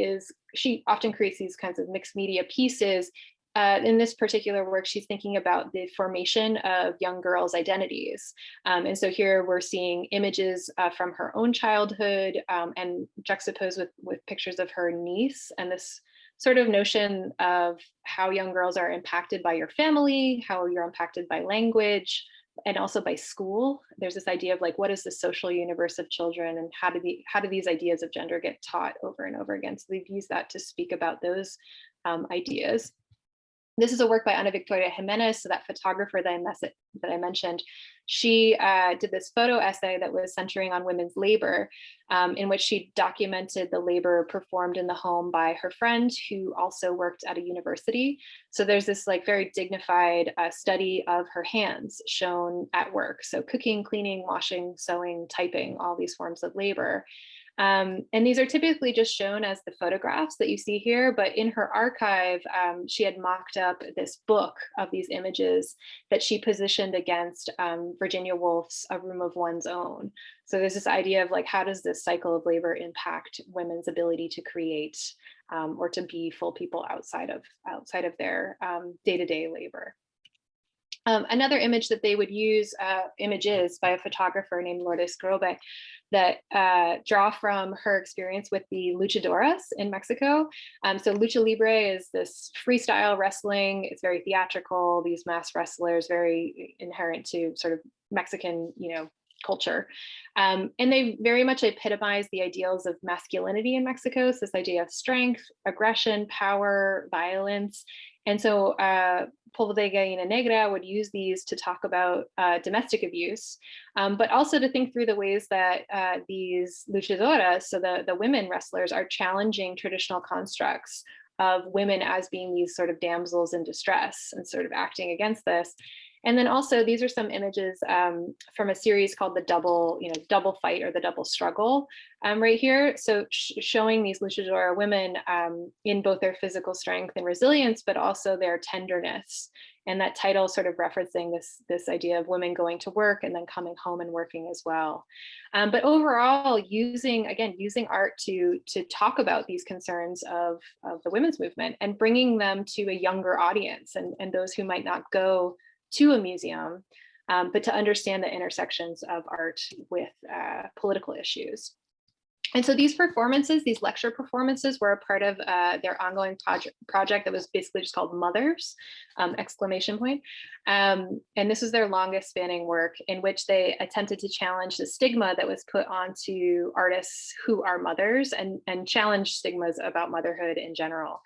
often creates these kinds of mixed media pieces. In this particular work, she's thinking about the formation of young girls' identities. And so here we're seeing images from her own childhood and juxtaposed with pictures of her niece, and this sort of notion of how young girls are impacted by your family, how you're impacted by language, and also by school. There's this idea of like, what is the social universe of children, and how do these ideas of gender get taught over and over again? So they've used that to speak about those ideas. This is a work by Ana Victoria Jimenez, so that photographer that I mentioned. She did this photo essay that was centering on women's labor, in which she documented the labor performed in the home by her friend who also worked at a university. So there's this like very dignified study of her hands shown at work. So cooking, cleaning, washing, sewing, typing, all these forms of labor. And these are typically just shown as the photographs that you see here, but in her archive, she had mocked up this book of these images that she positioned against Virginia Woolf's A Room of One's Own. So there's this idea of like, how does this cycle of labor impact women's ability to create or to be full people outside of their day-to-day labor. Another image that they would use, images by a photographer named Lourdes Grobe, that draw from her experience with the luchadoras in Mexico. So lucha libre is this freestyle wrestling. It's very theatrical. These mass wrestlers, very inherent to sort of Mexican, culture. And they very much epitomize the ideals of masculinity in Mexico. So this idea of strength, aggression, power, violence. And so Polvo de Gallina Negra would use these to talk about domestic abuse, but also to think through the ways that these luchadoras, so the women wrestlers, are challenging traditional constructs of women as being these sort of damsels in distress and sort of acting against this. And then also these are some images from a series called the Double Fight or the Double Struggle right here. So showing these luchadora women in both their physical strength and resilience, but also their tenderness. And that title sort of referencing this idea of women going to work and then coming home and working as well. But overall, using art to talk about these concerns of the women's movement and bringing them to a younger audience and those who might not go to a museum, but to understand the intersections of art with political issues. And so these performances, these lecture performances, were a part of their ongoing project that was basically just called Mothers, ! And this is their longest spanning work, in which they attempted to challenge the stigma that was put onto artists who are mothers and challenge stigmas about motherhood in general.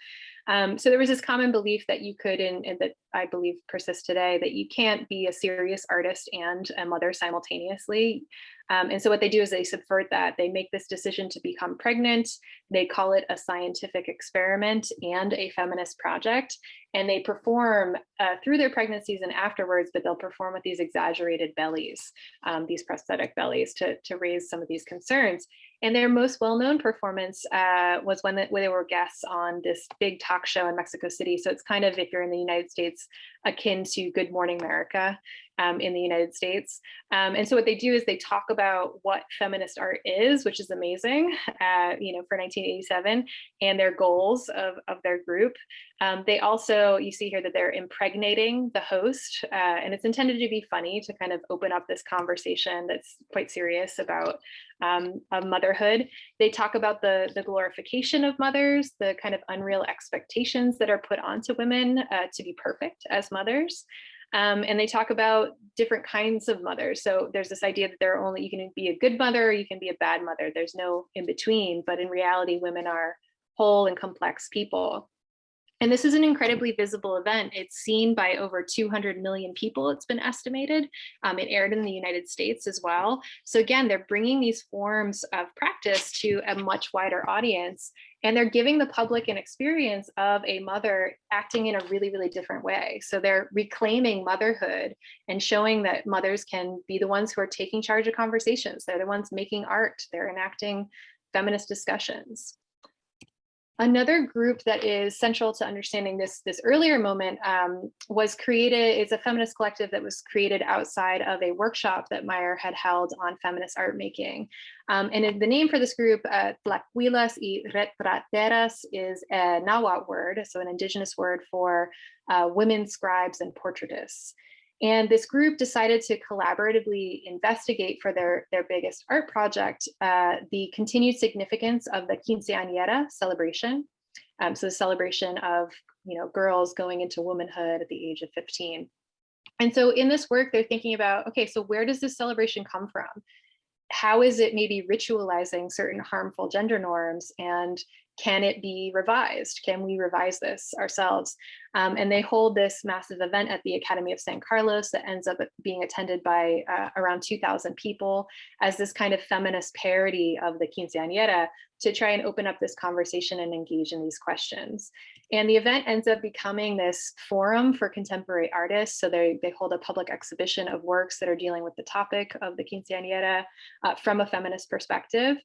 So there was this common belief that you could, and that I believe persists today, that you can't be a serious artist and a mother simultaneously. And so what they do is they subvert that. They make this decision to become pregnant. They call it a scientific experiment and a feminist project. And they perform through their pregnancies and afterwards, but they'll perform with these exaggerated bellies, these prosthetic bellies, to raise some of these concerns. And their most well-known performance was when they were guests on this big talk show in Mexico City. So it's kind of, if you're in the United States, akin to Good Morning America in the United States. And so what they do is they talk about what feminist art is, which is amazing, for 1987, and their goals of their group. They also, you see here that they're impregnating the host, and it's intended to be funny, to kind of open up this conversation that's quite serious about of motherhood. They talk about the glorification of mothers, the kind of unreal expectations that are put onto women to be perfect as mothers. And they talk about different kinds of mothers. So there's this idea that you can be a good mother, you can be a bad mother. There's no in between, but in reality, women are whole and complex people. And this is an incredibly visible event. It's seen by over 200 million people, it's been estimated. It aired in the United States as well. So again, they're bringing these forms of practice to a much wider audience, and they're giving the public an experience of a mother acting in a really, really different way. So they're reclaiming motherhood and showing that mothers can be the ones who are taking charge of conversations. They're the ones making art. They're enacting feminist discussions. Another group that is central to understanding this earlier moment was created, is a feminist collective that was created outside of a workshop that Meyer had held on feminist art making. And the name for this group, Tlacuilas y Retrateras, is a Nahuatl word, so an indigenous word for women scribes and portraitists. And this group decided to collaboratively investigate for their biggest art project the continued significance of the quinceañera celebration. So the celebration of girls going into womanhood at the age of 15. And so in this work, they're thinking about, okay, so where does this celebration come from? How is it maybe ritualizing certain harmful gender norms, and can it be revised? Can we revise this ourselves? And they hold this massive event at the Academy of San Carlos that ends up being attended by around 2,000 people as this kind of feminist parody of the quinceañera, to try and open up this conversation and engage in these questions. And the event ends up becoming this forum for contemporary artists. So they hold a public exhibition of works that are dealing with the topic of the quinceañera from a feminist perspective.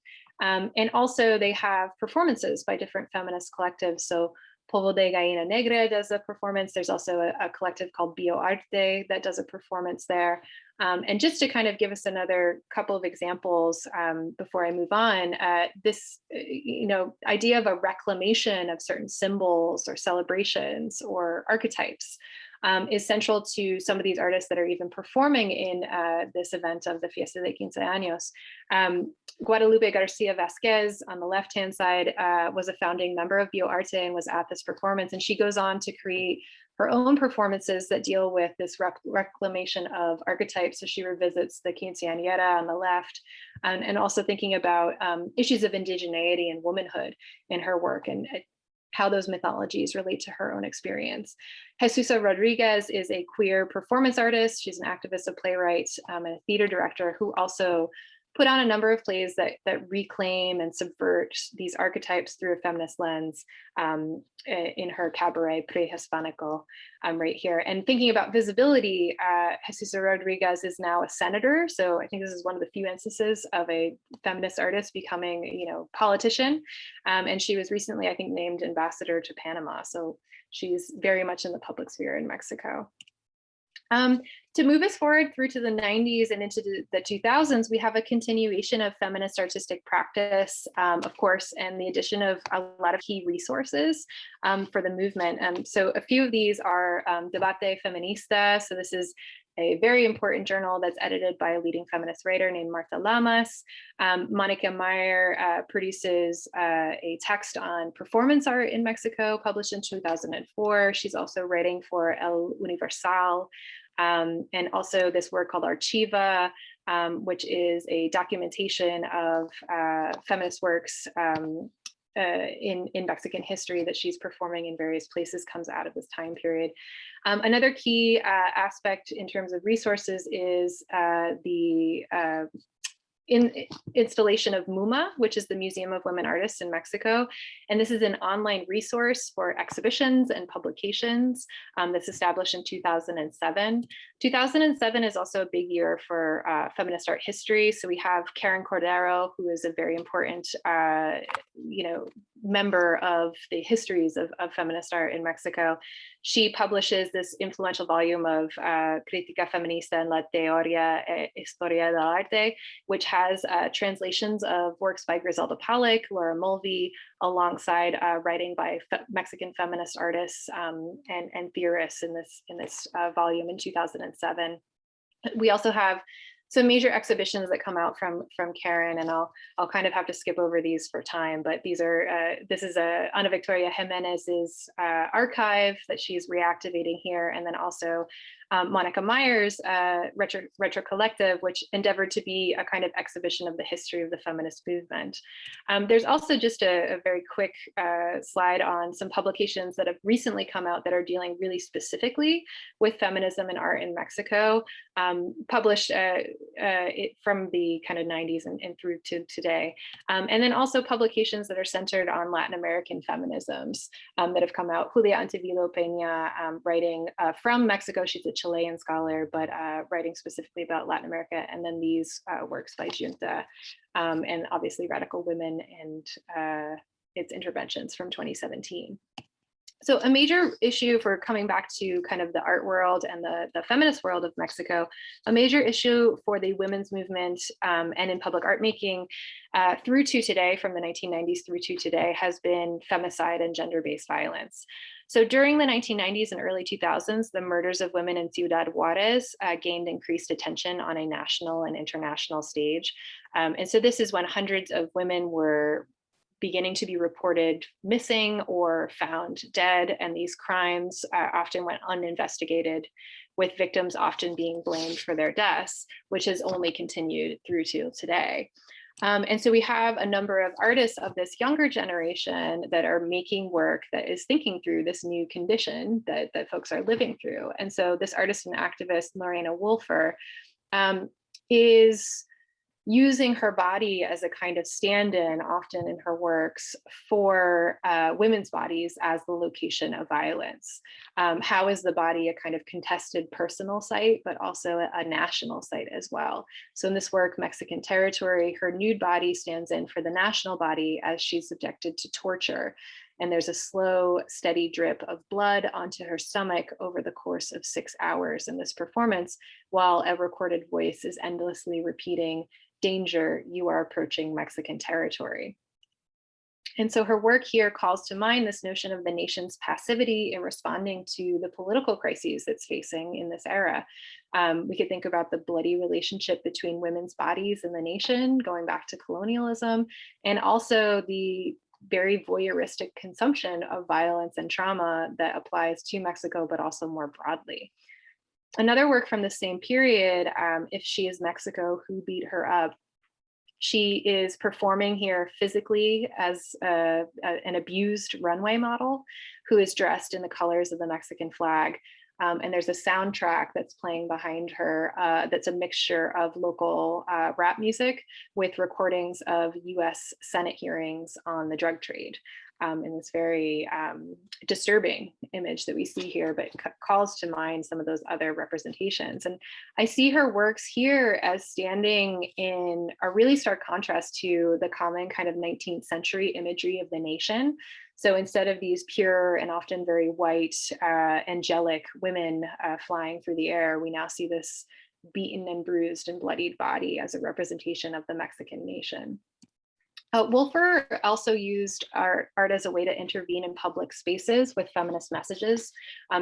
And also they have performances by different feminist collectives. So Polvo de Gallina Negra does a performance. There's also a collective called BioArte that does a performance there. And just to kind of give us another couple of examples before I move on, this idea of a reclamation of certain symbols or celebrations or archetypes is central to some of these artists that are even performing in this event of the Fiesta de Quince Años. Guadalupe Garcia Vasquez on the left-hand side was a founding member of BioArte and was at this performance. And she goes on to create her own performances that deal with this reclamation of archetypes. So she revisits the quinceañera on the left, and also thinking about issues of indigeneity and womanhood in her work, and how those mythologies relate to her own experience. Jesusa Rodriguez is a queer performance artist. She's an activist, a playwright, and a theater director who also put on a number of plays that reclaim and subvert these archetypes through a feminist lens in her cabaret Prehispanico right here. And thinking about visibility, Jesusa Rodriguez is now a senator. So I think this is one of the few instances of a feminist artist becoming, politician. And she was recently, I think, named ambassador to Panama. So she's very much in the public sphere in Mexico. To move us forward through to the 90s and into the 2000s, we have a continuation of feminist artistic practice, of course, and the addition of a lot of key resources for the movement. So a few of these are Debate Feminista. So this is a very important journal that's edited by a leading feminist writer named Marta Lamas. Monica Meyer produces a text on performance art in Mexico, published in 2004. She's also writing for El Universal, and also this work called Archiva, which is a documentation of feminist works in Mexican history that she's performing in various places, comes out of this time period. Another key aspect in terms of resources is the installation of MUMA, which is the Museum of Women Artists in Mexico. And this is an online resource for exhibitions and publications that's established in 2007. 2007 is also a big year for feminist art history. So we have Karen Cordero, who is a very important member of the histories of feminist art in Mexico. She publishes this influential volume of Crítica Feminista en la Teoría e Historia del Arte, which has translations of works by Griselda Pollock, Laura Mulvey, alongside writing by Mexican feminist artists and theorists in this volume in 2007. We also have some major exhibitions that come out from Karen, and I'll kind of have to skip over these for time, but these are this is Ana Victoria Jimenez's archive that she's reactivating here, and then also Monica Meyer's Retro Collective, which endeavored to be a kind of exhibition of the history of the feminist movement. There's also just a very quick slide on some publications that have recently come out that are dealing really specifically with feminism and art in Mexico, published from the kind of 90s and through to today. And then also publications that are centered on Latin American feminisms that have come out. Julia Antevilo Peña, writing from Mexico. She's a Chilean scholar, but writing specifically about Latin America. And then these works by Junta, and obviously Radical Women and its interventions from 2017. So a major issue, for coming back to kind of the art world and the feminist world of Mexico, a major issue for the women's movement and in public art making through to today, from the 1990s through to today, has been femicide and gender-based violence. So during the 1990s and early 2000s, the murders of women in Ciudad Juarez gained increased attention on a national and international stage. And so this is when hundreds of women were beginning to be reported missing or found dead, and these crimes often went uninvestigated with victims often being blamed for their deaths, which has only continued through to today. And so we have a number of artists of this younger generation that are making work that is thinking through this new condition that folks are living through. And so this artist and activist, Lorena Wolfer, is using her body as a kind of stand-in, often in her works, for women's bodies as the location of violence. How is the body a kind of contested personal site, but also a national site as well? So in this work, Mexican Territory, her nude body stands in for the national body as she's subjected to torture. And there's a slow, steady drip of blood onto her stomach over the course of 6 hours in this performance, while a recorded voice is endlessly repeating, "Danger, you are approaching Mexican territory." And so her work here calls to mind this notion of the nation's passivity in responding to the political crises it's facing in this era. We could think about the bloody relationship between women's bodies and the nation, going back to colonialism, and also the very voyeuristic consumption of violence and trauma that applies to Mexico, but also more broadly. Another work from the same period, If She Is Mexico, Who Beat Her Up? She is performing here physically as an abused runway model who is dressed in the colors of the Mexican flag. And there's a soundtrack that's playing behind her that's a mixture of local rap music with recordings of US Senate hearings on the drug trade. In this very disturbing image that we see here, but calls to mind some of those other representations. And I see her works here as standing in a really stark contrast to the common kind of 19th century imagery of the nation. So instead of these pure and often very white, angelic women flying through the air, we now see this beaten and bruised and bloodied body as a representation of the Mexican nation. Wolfer also used art as a way to intervene in public spaces with feminist messages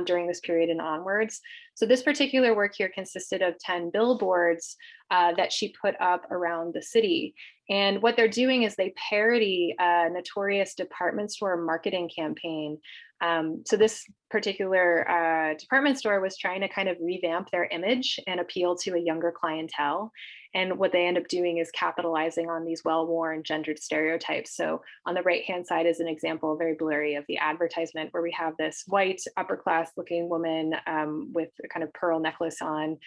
during this period and onwards. So this particular work here consisted of 10 billboards that she put up around the city. And what they're doing is they parody a notorious department store marketing campaign. So this particular department store was trying to kind of revamp their image and appeal to a younger clientele. And what they end up doing is capitalizing on these well-worn gendered stereotypes. So on the right-hand side is an example, very blurry, of the advertisement where we have this white upper-class looking woman with a kind of pearl necklace on,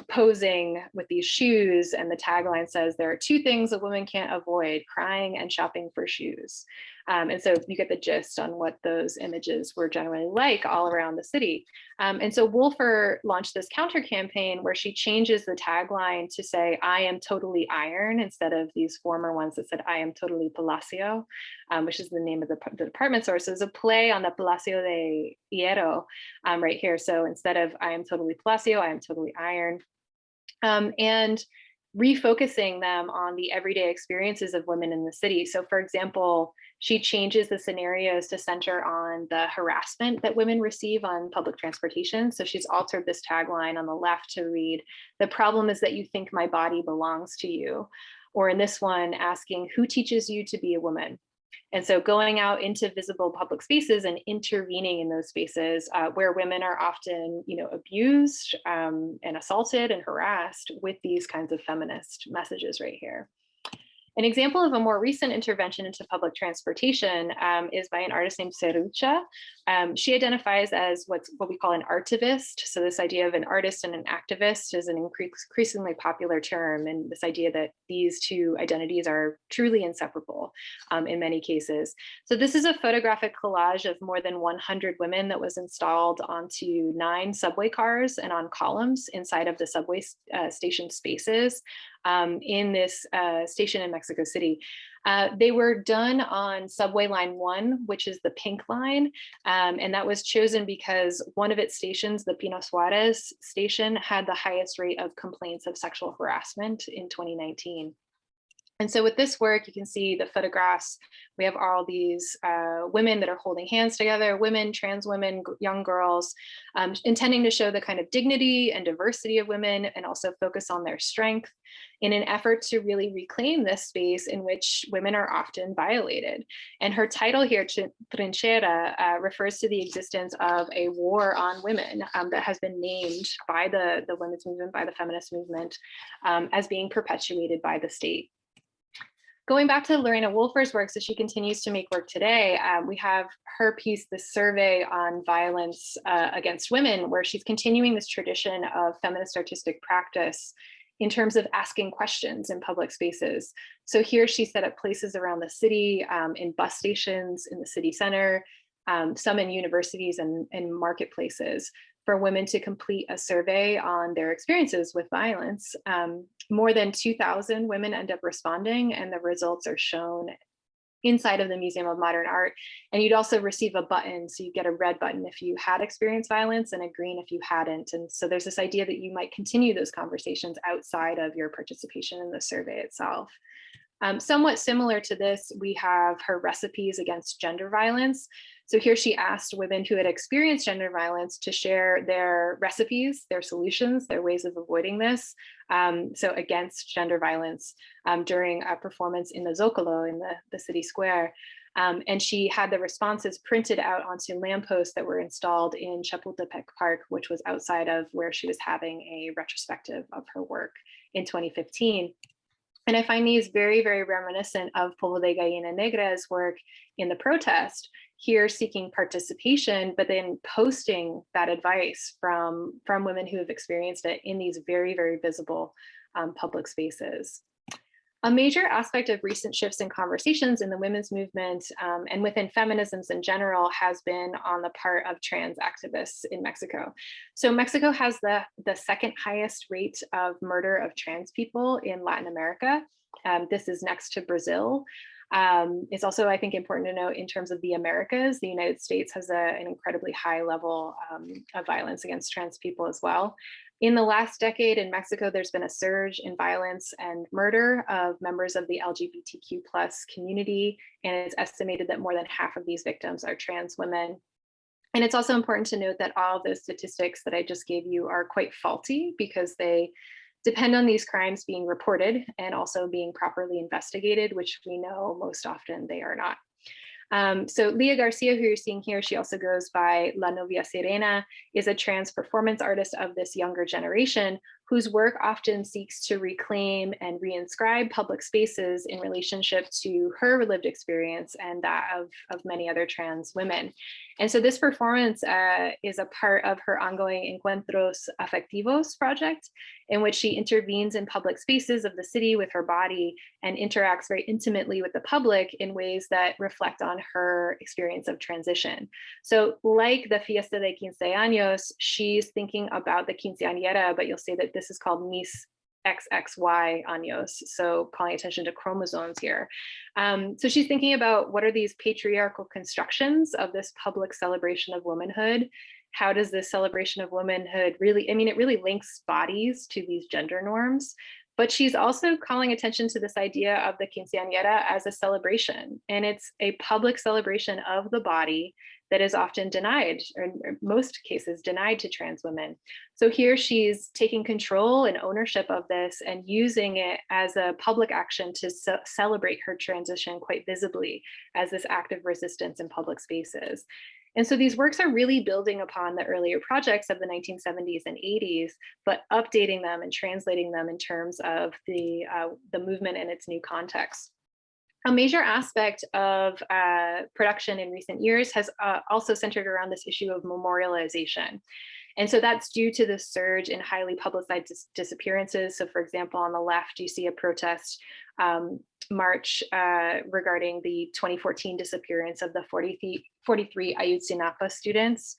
posing with these shoes, and the tagline says, "There are two things a woman can't avoid: crying and shopping for shoes." And so you get the gist on what those images were generally like all around the city. And so Wolfer launched this counter campaign where she changes the tagline to say, "I am totally iron," instead of these former ones that said, "I am totally Palacio," which is the name of the department store. So it's a play on the Palacio de Hierro right here. So instead of "I am totally Palacio," "I am totally iron." And refocusing them on the everyday experiences of women in the city. So for example, she changes the scenarios to center on the harassment that women receive on public transportation. So she's altered this tagline on the left to read, "The problem is that you think my body belongs to you." Or in this one, asking, "Who teaches you to be a woman?" And so going out into visible public spaces and intervening in those spaces where women are often, abused and assaulted and harassed with these kinds of feminist messages right here. An example of a more recent intervention into public transportation is by an artist named Serrucha. She identifies as what we call an artivist. So this idea of an artist and an activist is an increasingly popular term, and this idea that these two identities are truly inseparable in many cases. So this is a photographic collage of more than 100 women that was installed onto 9 subway cars and on columns inside of the subway station spaces in this station in Mexico City. They were done on subway line 1, which is the pink line. And that was chosen because one of its stations, the Pino Suarez station, had the highest rate of complaints of sexual harassment in 2019. And so with this work, you can see the photographs. We have all these women that are holding hands together, women, trans women, young girls, intending to show the kind of dignity and diversity of women and also focus on their strength in an effort to really reclaim this space in which women are often violated. And her title here, Trinchera, refers to the existence of a war on women that has been named by the women's movement, by the feminist movement, as being perpetuated by the state. Going back to Lorena Wolfer's work, so she continues to make work today, we have her piece, the survey on violence against women, where she's continuing this tradition of feminist artistic practice in terms of asking questions in public spaces. So here she set up places around the city, in bus stations, in the city center, some in universities and marketplaces, for women to complete a survey on their experiences with violence. More than 2,000 women end up responding, and the results are shown inside of the Museum of Modern Art. And you'd also receive a button. So you get a red button if you had experienced violence and a green if you hadn't. And so there's this idea that you might continue those conversations outside of your participation in the survey itself. Somewhat similar to this, we have her recipes against gender violence. So here she asked women who had experienced gender violence to share their recipes, their solutions, their ways of avoiding this. So against gender violence during a performance in the Zocalo, in the city square. And she had the responses printed out onto lampposts that were installed in Chapultepec Park, which was outside of where she was having a retrospective of her work in 2015. And I find these very, very reminiscent of Polvo de Gallina Negra's work in the protest, here seeking participation, but then posting that advice from women who have experienced it in these very, very visible public spaces. A major aspect of recent shifts in conversations in the women's movement and within feminisms in general has been on the part of trans activists in Mexico. So Mexico has the second highest rate of murder of trans people in Latin America. This is next to Brazil. It's also, I think, important to note in terms of the Americas, the United States has an incredibly high level of violence against trans people as well. In the last decade in Mexico, there's been a surge in violence and murder of members of the LGBTQ+ community, and it's estimated that more than half of these victims are trans women. And it's also important to note that all of those statistics that I just gave you are quite faulty because they depend on these crimes being reported and also being properly investigated, which we know most often they are not. So Leah Garcia, who you're seeing here, she also goes by La Novia Sirena, is a trans performance artist of this younger generation whose work often seeks to reclaim and reinscribe public spaces in relationship to her lived experience and that of many other trans women. And so this performance is a part of her ongoing Encuentros Afectivos project, in which she intervenes in public spaces of the city with her body and interacts very intimately with the public in ways that reflect on her experience of transition. So like the Fiesta de Quince Años, she's thinking about the quinceañera, but you'll see that this is called Mis XXY años, so calling attention to chromosomes here. So she's thinking about what are these patriarchal constructions of this public celebration of womanhood? How does this celebration of womanhood really, it really links bodies to these gender norms, but she's also calling attention to this idea of the quinceañera as a celebration, and it's a public celebration of the body that is often denied, or in most cases denied to trans women. So here she's taking control and ownership of this and using it as a public action to celebrate her transition quite visibly as this act of resistance in public spaces. And so these works are really building upon the earlier projects of the 1970s and 80s, but updating them and translating them in terms of the movement and its new context. A major aspect of production in recent years has also centered around this issue of memorialization. And so that's due to the surge in highly publicized disappearances. So for example, on the left, you see a protest march regarding the 2014 disappearance of the 43 Ayotzinapa students,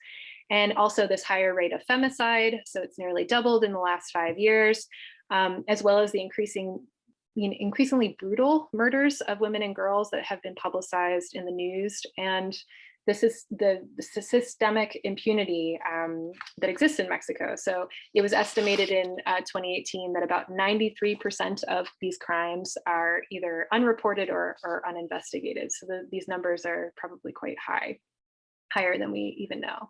and also this higher rate of femicide. So it's nearly doubled in the last 5 years, as well as the increasingly brutal murders of women and girls that have been publicized in the news. And this is the systemic impunity that exists in Mexico. So it was estimated in 2018 that about 93% of these crimes are either unreported or uninvestigated. So these numbers are probably quite high, higher than we even know.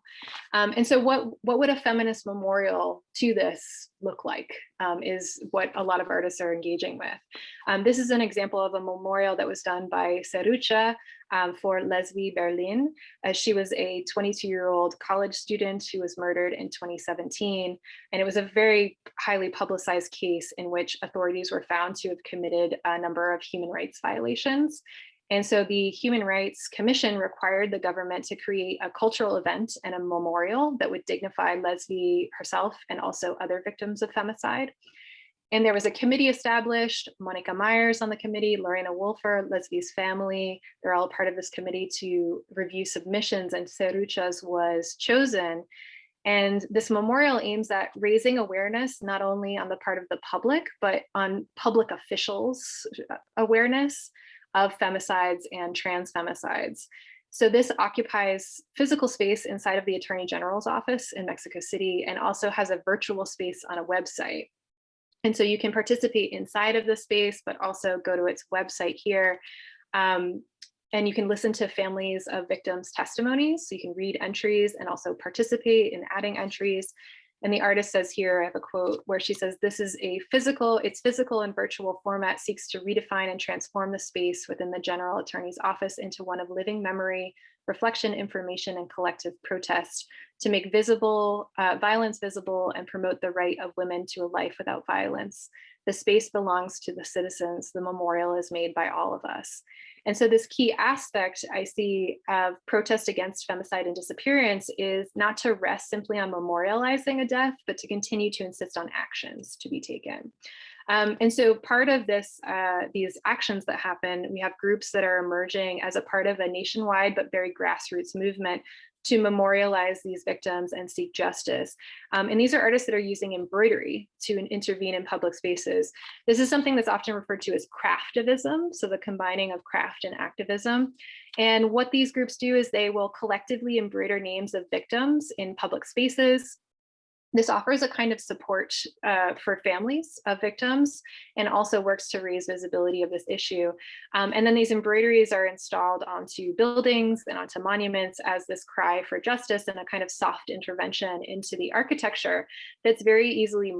And so what would a feminist memorial to this look like is what a lot of artists are engaging with. This is an example of a memorial that was done by Serrucha for Leslie Berlin. She was a 22-year-old college student who was murdered in 2017. And it was a very highly publicized case in which authorities were found to have committed a number of human rights violations. And so the Human Rights Commission required the government to create a cultural event and a memorial that would dignify Leslie herself and also other victims of femicide. And there was a committee established, Monica Myers on the committee, Lorena Wolfer, Leslie's family, they're all part of this committee to review submissions, and Serrucha's was chosen. And this memorial aims at raising awareness, not only on the part of the public, but on public officials' awareness of femicides and trans femicides. So this occupies physical space inside of the Attorney General's office in Mexico City, and also has a virtual space on a website. And so you can participate inside of the space, but also go to its website here. And you can listen to families of victims' testimonies. So you can read entries and also participate in adding entries. And the artist says here, I have a quote where she says, "This is its physical and virtual format seeks to redefine and transform the space within the General Attorney's office into one of living memory, reflection, information, and collective protest to make violence visible and promote the right of women to a life without violence. The space belongs to the citizens. The memorial is made by all of us." And so this key aspect I see of protest against femicide and disappearance is not to rest simply on memorializing a death, but to continue to insist on actions to be taken. And so part of this, these actions that happen, we have groups that are emerging as a part of a nationwide but very grassroots movement to memorialize these victims and seek justice. And these are artists that are using embroidery to intervene in public spaces. This is something that's often referred to as craftivism, so the combining of craft and activism. And what these groups do is they will collectively embroider names of victims in public spaces. This offers a kind of support for families of victims and also works to raise visibility of this issue. And then these embroideries are installed onto buildings and onto monuments as this cry for justice and a kind of soft intervention into the architecture that's very easily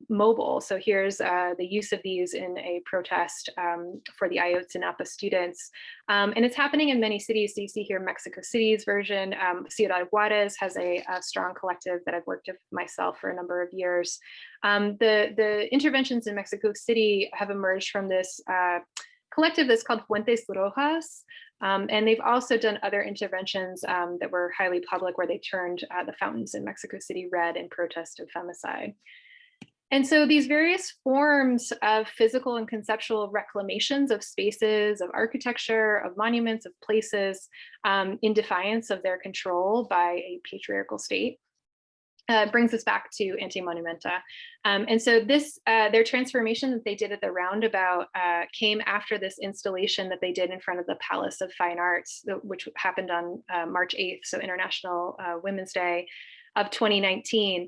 mobile. So here's the use of these in a protest for the Ayotzinapa students. And it's happening in many cities. So you see here Mexico City's version. Ciudad Juarez has a strong collective that I've worked with myself for a number of years. The interventions in Mexico City have emerged from this collective that's called Fuentes Rojas. And they've also done other interventions that were highly public, where they turned the fountains in Mexico City red in protest of femicide. And so these various forms of physical and conceptual reclamations of spaces, of architecture, of monuments, of places, in defiance of their control by a patriarchal state, brings us back to Anti-Monumenta. And so this, their transformation that they did at the roundabout came after this installation that they did in front of the Palace of Fine Arts, which happened on March 8th, so International Women's Day of 2019.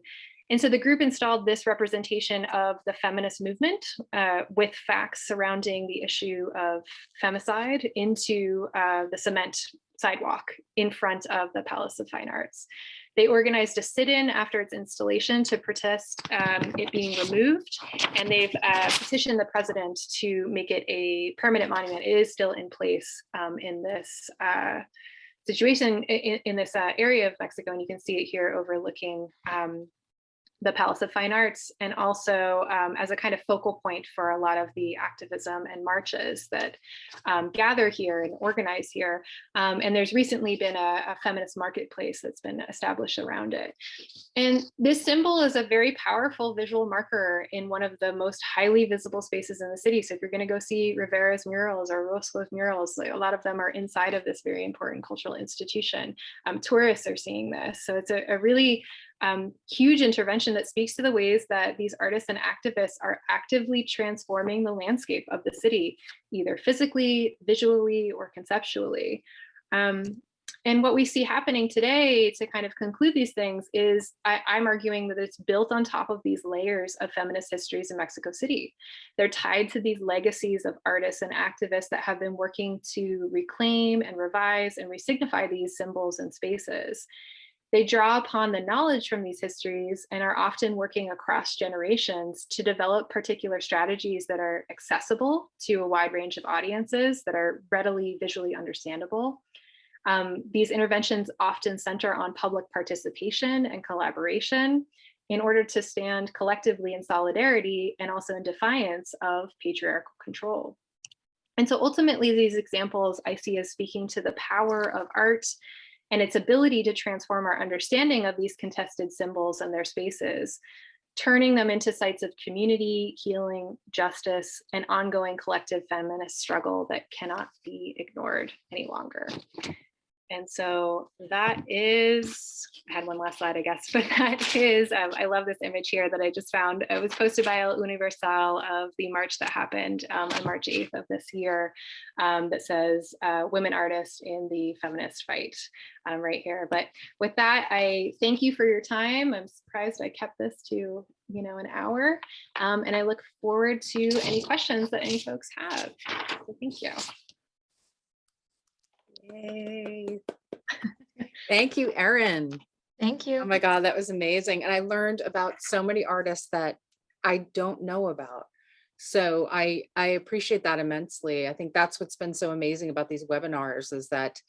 And so the group installed this representation of the feminist movement with facts surrounding the issue of femicide into the cement sidewalk in front of the Palace of Fine Arts. They organized a sit-in after its installation to protest it being removed, and they've petitioned the president to make it a permanent monument. It is still in place in this situation in this area of Mexico, and you can see it here overlooking the Palace of Fine Arts, and also as a kind of focal point for a lot of the activism and marches that gather here and organize here. And there's recently been a feminist marketplace that's been established around it. And this symbol is a very powerful visual marker in one of the most highly visible spaces in the city. So if you're going to go see Rivera's murals or Roscoe's murals, like a lot of them are inside of this very important cultural institution. Tourists are seeing this. So it's a really huge intervention that speaks to the ways that these artists and activists are actively transforming the landscape of the city, either physically, visually, or conceptually. And what we see happening today, to kind of conclude these things, is I'm arguing that it's built on top of these layers of feminist histories in Mexico City. They're tied to these legacies of artists and activists that have been working to reclaim and revise and resignify these symbols and spaces. They draw upon the knowledge from these histories and are often working across generations to develop particular strategies that are accessible to a wide range of audiences, that are readily visually understandable. These interventions often center on public participation and collaboration in order to stand collectively in solidarity and also in defiance of patriarchal control. And so ultimately, these examples I see as speaking to the power of art and its ability to transform our understanding of these contested symbols and their spaces, turning them into sites of community, healing, justice, and ongoing collective feminist struggle that cannot be ignored any longer. And so that is, I had one last slide, I guess, but that is, I love this image here that I just found. It was posted by El Universal of the march that happened on March 8th of this year, that says, women artists in the feminist fight, right here. But with that, I thank you for your time. I'm surprised I kept this to, an hour. And I look forward to any questions that any folks have. So thank you. Yay. Thank you, Erin. Thank you. Oh my God, that was amazing. And I learned about so many artists that I don't know about. So I appreciate that immensely. I think that's what's been so amazing about these webinars is that,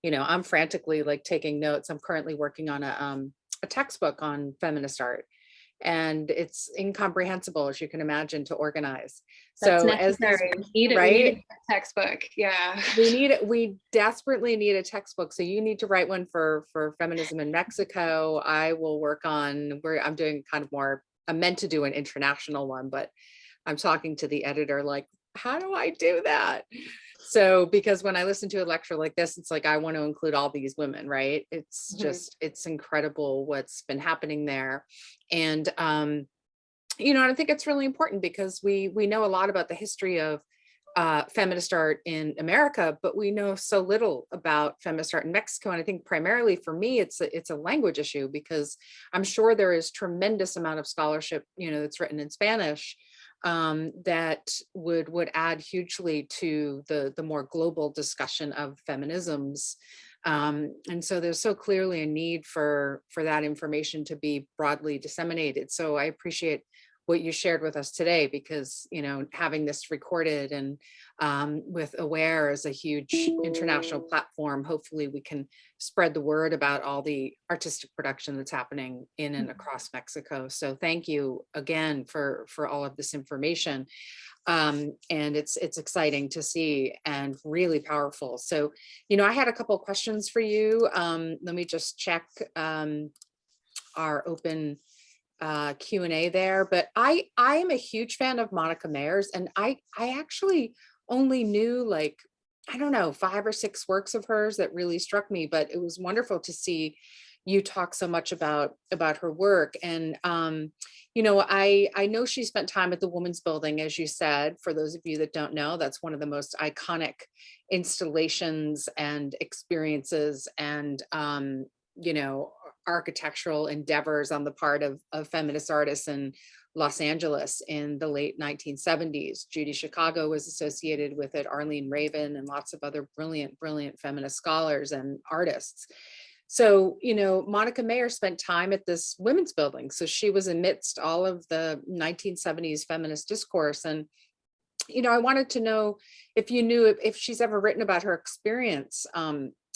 I'm frantically like taking notes. I'm currently working on a textbook on feminist art. And it's incomprehensible, as you can imagine, to organize. That's so necessary. as we need a textbook. Yeah, we desperately need a textbook. So you need to write one for feminism in Mexico. I will work on I'm doing kind of more, I'm meant to do an international one, but I'm talking to the editor like, how do I do that? So because when I listen to a lecture like this, it's like I want to include all these women, right? It's just, it's incredible what's been happening there. And and I think it's really important because we know a lot about the history of feminist art in America, but we know so little about feminist art in Mexico. And I think primarily for me, it's a language issue, because I'm sure there is tremendous amount of scholarship, that's written in Spanish, that would add hugely to the more global discussion of feminisms. And so there's so clearly a need for that information to be broadly disseminated. So I appreciate what you shared with us today, because, having this recorded and with Aware as a huge international platform, hopefully we can spread the word about all the artistic production that's happening in and across Mexico. So thank you again for all of this information. And it's exciting to see and really powerful. So, I had a couple of questions for you. Let me just check our open Q&A there, but I am a huge fan of Monica Mayer's, and I actually only knew like, I don't know, 5 or 6 works of hers that really struck me, but it was wonderful to see you talk so much about her work. And I know she spent time at the Women's Building, as you said. For those of you that don't know, that's one of the most iconic installations and experiences and architectural endeavors on the part of feminist artists in Los Angeles in the late 1970s. Judy Chicago was associated with it, Arlene Raven, and lots of other brilliant feminist scholars and artists. So, Monica Mayer spent time at this Women's Building. So she was amidst all of the 1970s feminist discourse. And, I wanted to know if you knew if she's ever written about her experience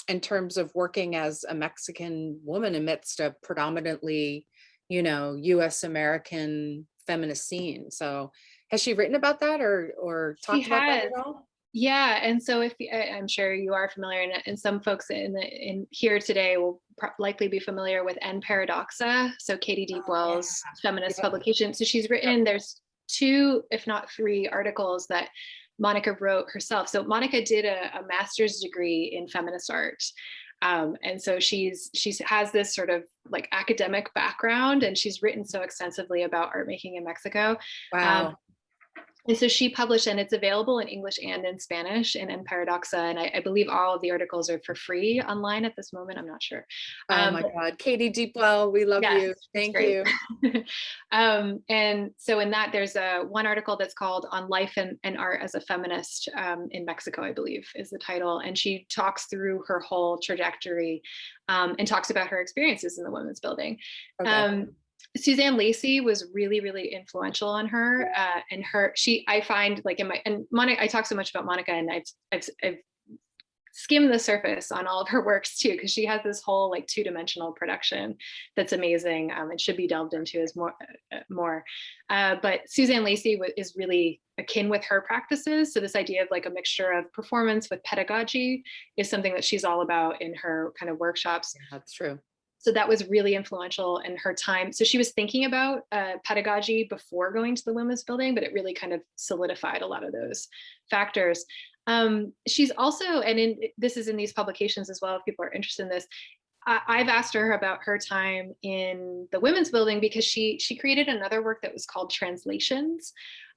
in terms of working as a Mexican woman amidst a predominantly, US American feminist scene. So has she written about that or talked about that at all? Yeah, and so if I'm sure you are familiar, and some folks in here today will likely be familiar with En Paradoxa, so Katie Deepwell's feminist publication. So she's written, there's 2, if not 3 articles that Monica wrote herself. So Monica did a master's degree in feminist art. And so she has this sort of like academic background, and she's written so extensively about art making in Mexico. Wow. And so she published, and it's available in English and in Spanish and in Paradoxa. And I believe all of the articles are for free online at this moment. I'm not sure. Oh my God, Katie Deepwell, we love Yes, you. Thank great. you. And so in that, there's one article that's called "On Life and Art as a Feminist in Mexico," I believe is the title. And she talks through her whole trajectory and talks about her experiences in the women's building. Okay. Suzanne Lacey was really, really influential on her, and I find, like, and Monica, I talk so much about Monica, and I've skimmed the surface on all of her works too, because she has this whole like two-dimensional production that's amazing. It should be delved into as more. But Suzanne Lacey is really akin with her practices. So this idea of like a mixture of performance with pedagogy is something that she's all about in her kind of workshops. Yeah, that's true. So that was really influential in her time. So she was thinking about pedagogy before going to the women's building, but it really kind of solidified a lot of those factors. She's also, and this is in these publications as well, if people are interested in this, I've asked her about her time in the women's building because she created another work that was called Translations.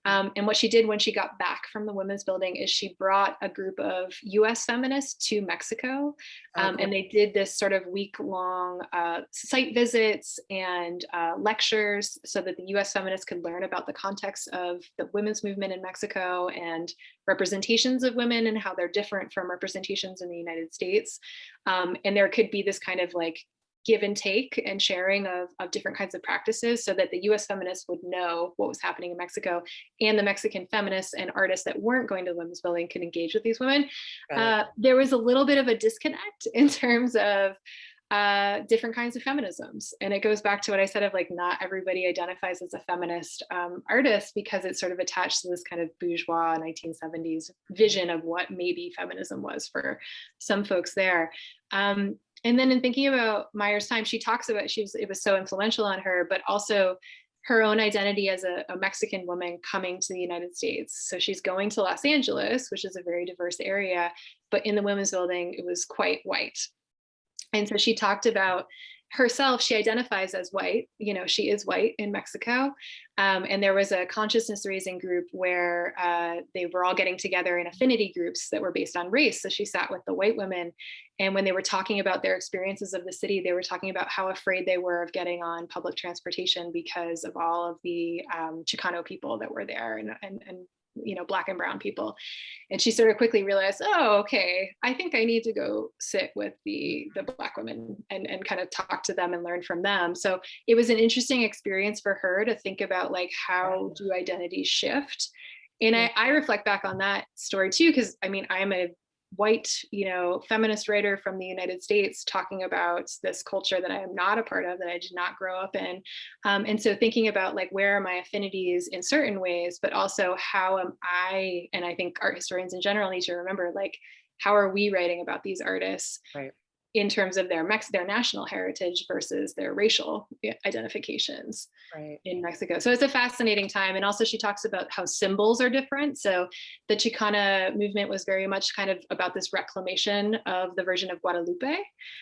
And what she did when she got back from the women's building is she brought a group of US feminists to Mexico. And they did this sort of week-long site visits and lectures so that the US feminists could learn about the context of the women's movement in Mexico and representations of women and how they're different from representations in the United States. And there could be this kind of like give and take and sharing of different kinds of practices so that the US feminists would know what was happening in Mexico, and the Mexican feminists and artists that weren't going to the women's building could engage with these women. There was a little bit of a disconnect in terms of different kinds of feminisms. And it goes back to what I said of like, not everybody identifies as a feminist artist because it's sort of attached to this kind of bourgeois 1970s vision of what maybe feminism was for some folks there. And then in thinking about Meyer's time, she talks about, it was so influential on her, but also her own identity as a Mexican woman coming to the United States. So she's going to Los Angeles, which is a very diverse area, but in the women's building, it was quite white. And so she talked about herself, she identifies as white, she is white in Mexico. And there was a consciousness raising group where they were all getting together in affinity groups that were based on race. So she sat with the white women. And when they were talking about their experiences of the city, they were talking about how afraid they were of getting on public transportation because of all of the Chicano people that were there and Black and brown people. And she sort of quickly realized, oh, okay, I think I need to go sit with the Black women and kind of talk to them and learn from them. So it was an interesting experience for her to think about like, how do identities shift? And I reflect back on that story too, because I mean, I'm a white, feminist writer from the United States talking about this culture that I am not a part of, that I did not grow up in. And so thinking about like, where are my affinities in certain ways, but also how am I, and I think art historians in general need to remember, like, how are we writing about these artists? Right. In terms of their national heritage versus their racial identifications in Mexico. So it's a fascinating time. And also she talks about how symbols are different. So the Chicana movement was very much kind of about this reclamation of the Virgin of Guadalupe,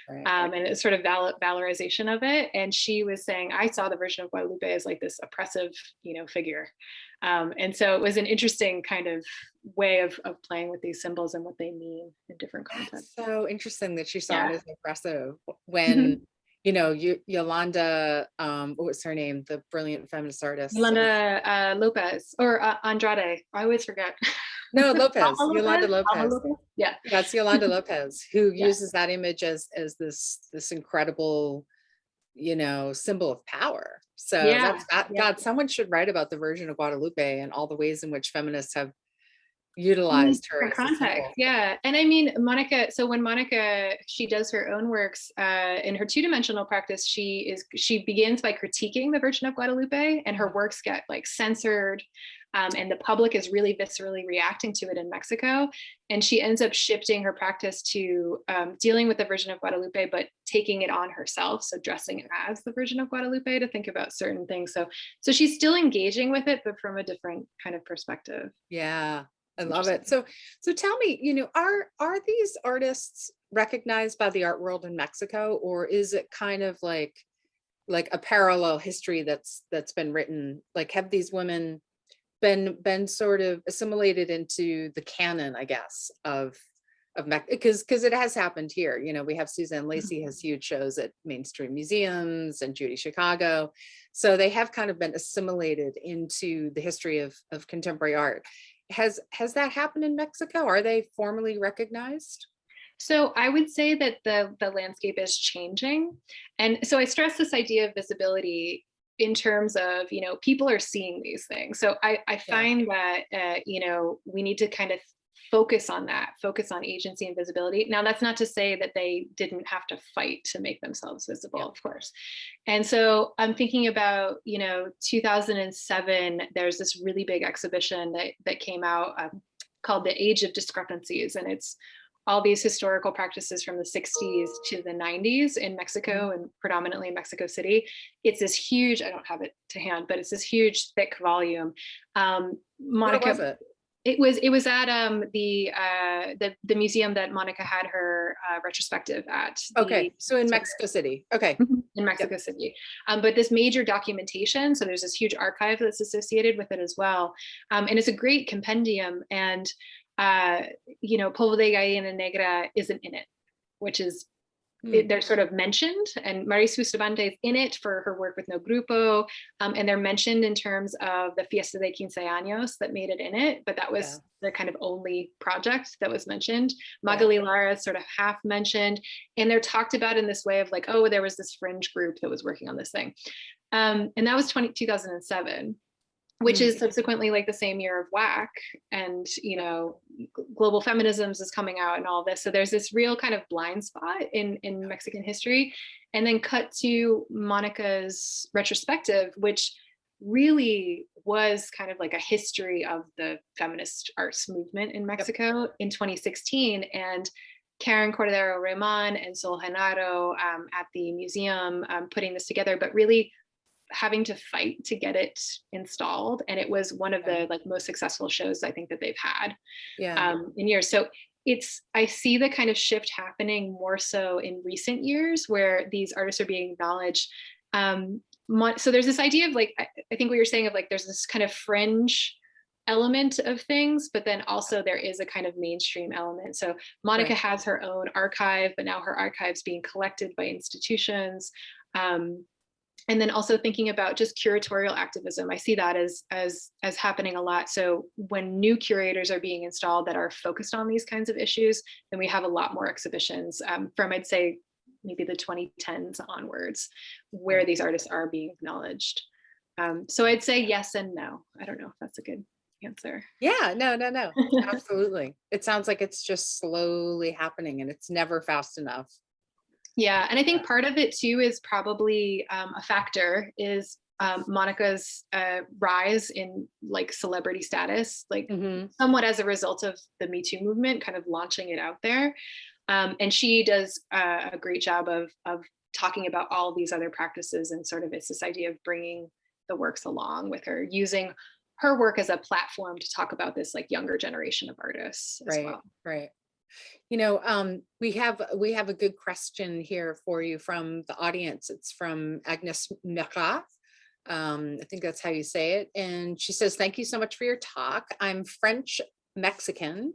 and it's sort of valorization of it. And she was saying, I saw the Virgin of Guadalupe as like this oppressive, figure. And so it was an interesting kind of way of playing with these symbols and what they mean in different contexts. That's so interesting that she saw it as oppressive when, Yolanda, what was her name? The brilliant feminist artist. Yolanda Lopez or Andrade. I always forget. No, Lopez. Yolanda Lopez. Yeah. That's Yolanda Lopez, who uses that image as this incredible, symbol of power. So God, someone should write about the Virgin of Guadalupe and all the ways in which feminists have utilized her context. Yeah. And I mean, Monica, so when Monica, she does her own works in her two-dimensional practice, she begins by critiquing the Virgin of Guadalupe, and her works get like censored. And the public is really viscerally reacting to it in Mexico. And she ends up shifting her practice to dealing with the Virgin of Guadalupe, but taking it on herself. So dressing it as the Virgin of Guadalupe to think about certain things. So she's still engaging with it, but from a different kind of perspective. Yeah, I love it. So tell me, are these artists recognized by the art world in Mexico, or is it kind of like a parallel history that's been written? Like, have these women been sort of assimilated into the canon, I guess, of because it has happened here. You know, we have Suzanne Lacey has huge shows at mainstream museums, and Judy Chicago. So they have kind of been assimilated into the history of contemporary art. Has that happened in Mexico? Are they formally recognized? So I would say that the landscape is changing. And so I stress this idea of visibility in terms of, you know, people are seeing these things. So I find that, you know, we need to kind of focus on agency and visibility. Now, that's not to say that they didn't have to fight to make themselves visible, of course. And so I'm thinking about, you know, 2007, there's this really big exhibition that came out called The Age of Discrepancies. And it's all these historical practices from the 60s to the 90s in Mexico, and predominantly in Mexico City. It's this huge, I don't have it to hand, but it's this huge, thick volume. Monica, what was it? It was at the museum that Monica had her retrospective at. Okay, so in Mexico City. Okay. In Mexico City. But this major documentation, so there's this huge archive that's associated with it as well. And it's a great compendium. And, you know, Polvo de Gallina Negra isn't in it, which is, they're sort of mentioned, and Maris Bustamante is in it for her work with No Grupo, and they're mentioned in terms of the Fiesta de Quince Años that made it in it, but that was the kind of only project that was mentioned. Magali Lara is sort of half mentioned, and they're talked about in this way of like, oh, there was this fringe group that was working on this thing. And that was 2007. Which is subsequently like the same year of WAC, and, you know, global feminisms is coming out and all this. So there's this real kind of blind spot in Mexican history. And then cut to Monica's retrospective, which really was kind of like a history of the feminist arts movement in Mexico in 2016. And Karen Cordero Reyman and Sol Genaro at the museum putting this together, but really having to fight to get it installed. And it was one of the like most successful shows I think that they've had in years. So I see the kind of shift happening more so in recent years where these artists are being acknowledged. So there's this idea of like, I think what you're saying of like, there's this kind of fringe element of things, but then also there is a kind of mainstream element. So Monica has her own archive, but now her archive's being collected by institutions. And then also thinking about just curatorial activism. I see that as happening a lot. So when new curators are being installed that are focused on these kinds of issues, then we have a lot more exhibitions from, I'd say, maybe the 2010s onwards, where these artists are being acknowledged. So I'd say yes and no. I don't know if that's a good answer. Yeah, no, absolutely. It sounds like it's just slowly happening and it's never fast enough. Yeah, and I think part of it too is probably a factor is Monica's rise in like celebrity status, like somewhat as a result of the Me Too movement, kind of launching it out there. And she does a great job of talking about all of these other practices, and sort of it's this idea of bringing the works along with her, using her work as a platform to talk about this like younger generation of artists as well. Right. You know, we have a good question here for you from the audience. It's from Agnes Mera. I think that's how you say it. And she says, thank you so much for your talk. I'm French Mexican,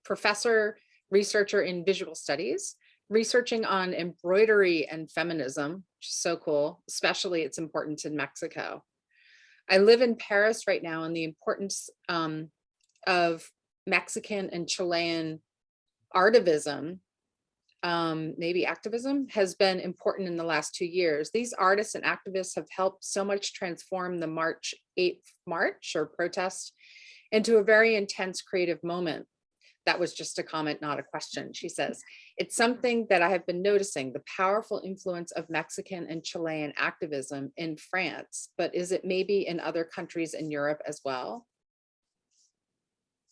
professor, researcher in visual studies, researching on embroidery and feminism, which is so cool, especially its importance in Mexico. I live in Paris right now, and the importance of Mexican and Chilean artivism, maybe activism, has been important in the last 2 years. These artists and activists have helped so much transform the March 8th march or protest into a very intense creative moment. That was just a comment, not a question. She says, it's something that I have been noticing, the powerful influence of Mexican and Chilean activism in France, but is it maybe in other countries in Europe as well?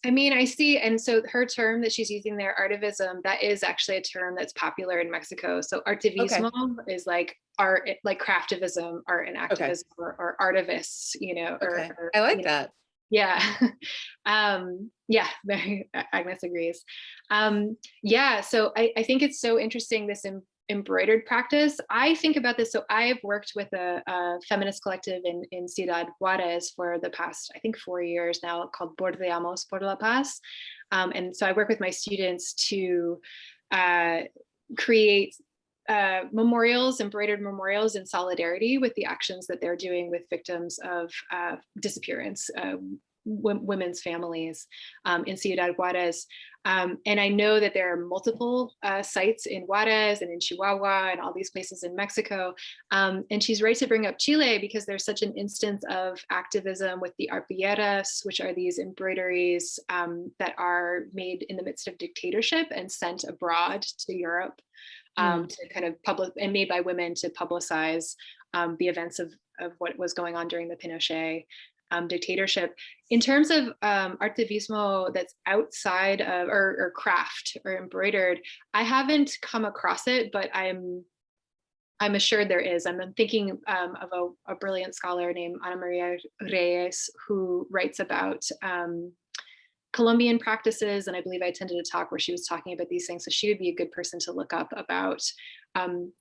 I mean, I see, and so her term that she's using there, artivism, that is actually a term that's popular in Mexico. So artivismo is like art, like craftivism, art and activism, or artivists, you know. Or I like that. Yeah. Yeah, Agnes agrees. Yeah, so I think it's so interesting, this embroidered practice. I think about this. So I've worked with a feminist collective in Ciudad Juarez for the past, I think, 4 years now, called Bordeamos por la Paz. And so I work with my students to create memorials, embroidered memorials in solidarity with the actions that they're doing with victims of disappearance, women's families in Ciudad Juarez. And I know that there are multiple sites in Juarez and in Chihuahua and all these places in Mexico. And she's right to bring up Chile because there's such an instance of activism with the arpilleras, which are these embroideries that are made in the midst of dictatorship and sent abroad to Europe to kind of public, and made by women to publicize the events of what was going on during the Pinochet dictatorship. In terms of artivismo that's outside of, or craft or embroidered, I haven't come across it, but I'm assured there is. I'm thinking of a brilliant scholar named Ana Maria Reyes, who writes about Colombian practices, and I believe I attended a talk where she was talking about these things. So she would be a good person to look up about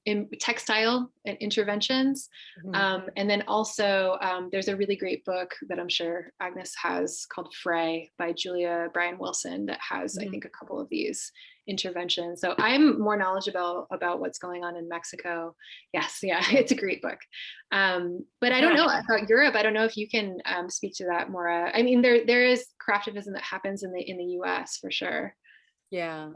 in textile and interventions. And then also there's a really great book that I'm sure Agnes has called Fray by Julia Bryan Wilson that has, I think, a couple of these interventions. So I'm more knowledgeable about what's going on in Mexico. Yes, yeah, it's a great book. But I don't know about Europe. I don't know if you can speak to that, Maura. I mean, there is craftivism that happens in the US for sure. Yeah.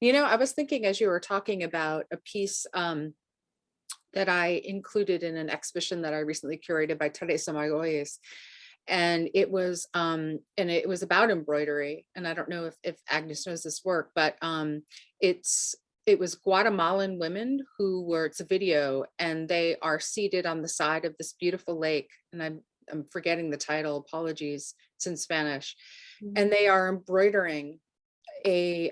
You know, I was thinking as you were talking about a piece that I included in an exhibition that I recently curated by Teresa Magoyes. And it was about embroidery. And I don't know if Agnes knows this work, but it was Guatemalan women who were, it's a video, and they are seated on the side of this beautiful lake. And I'm forgetting the title, apologies, it's in Spanish. And they are embroidering a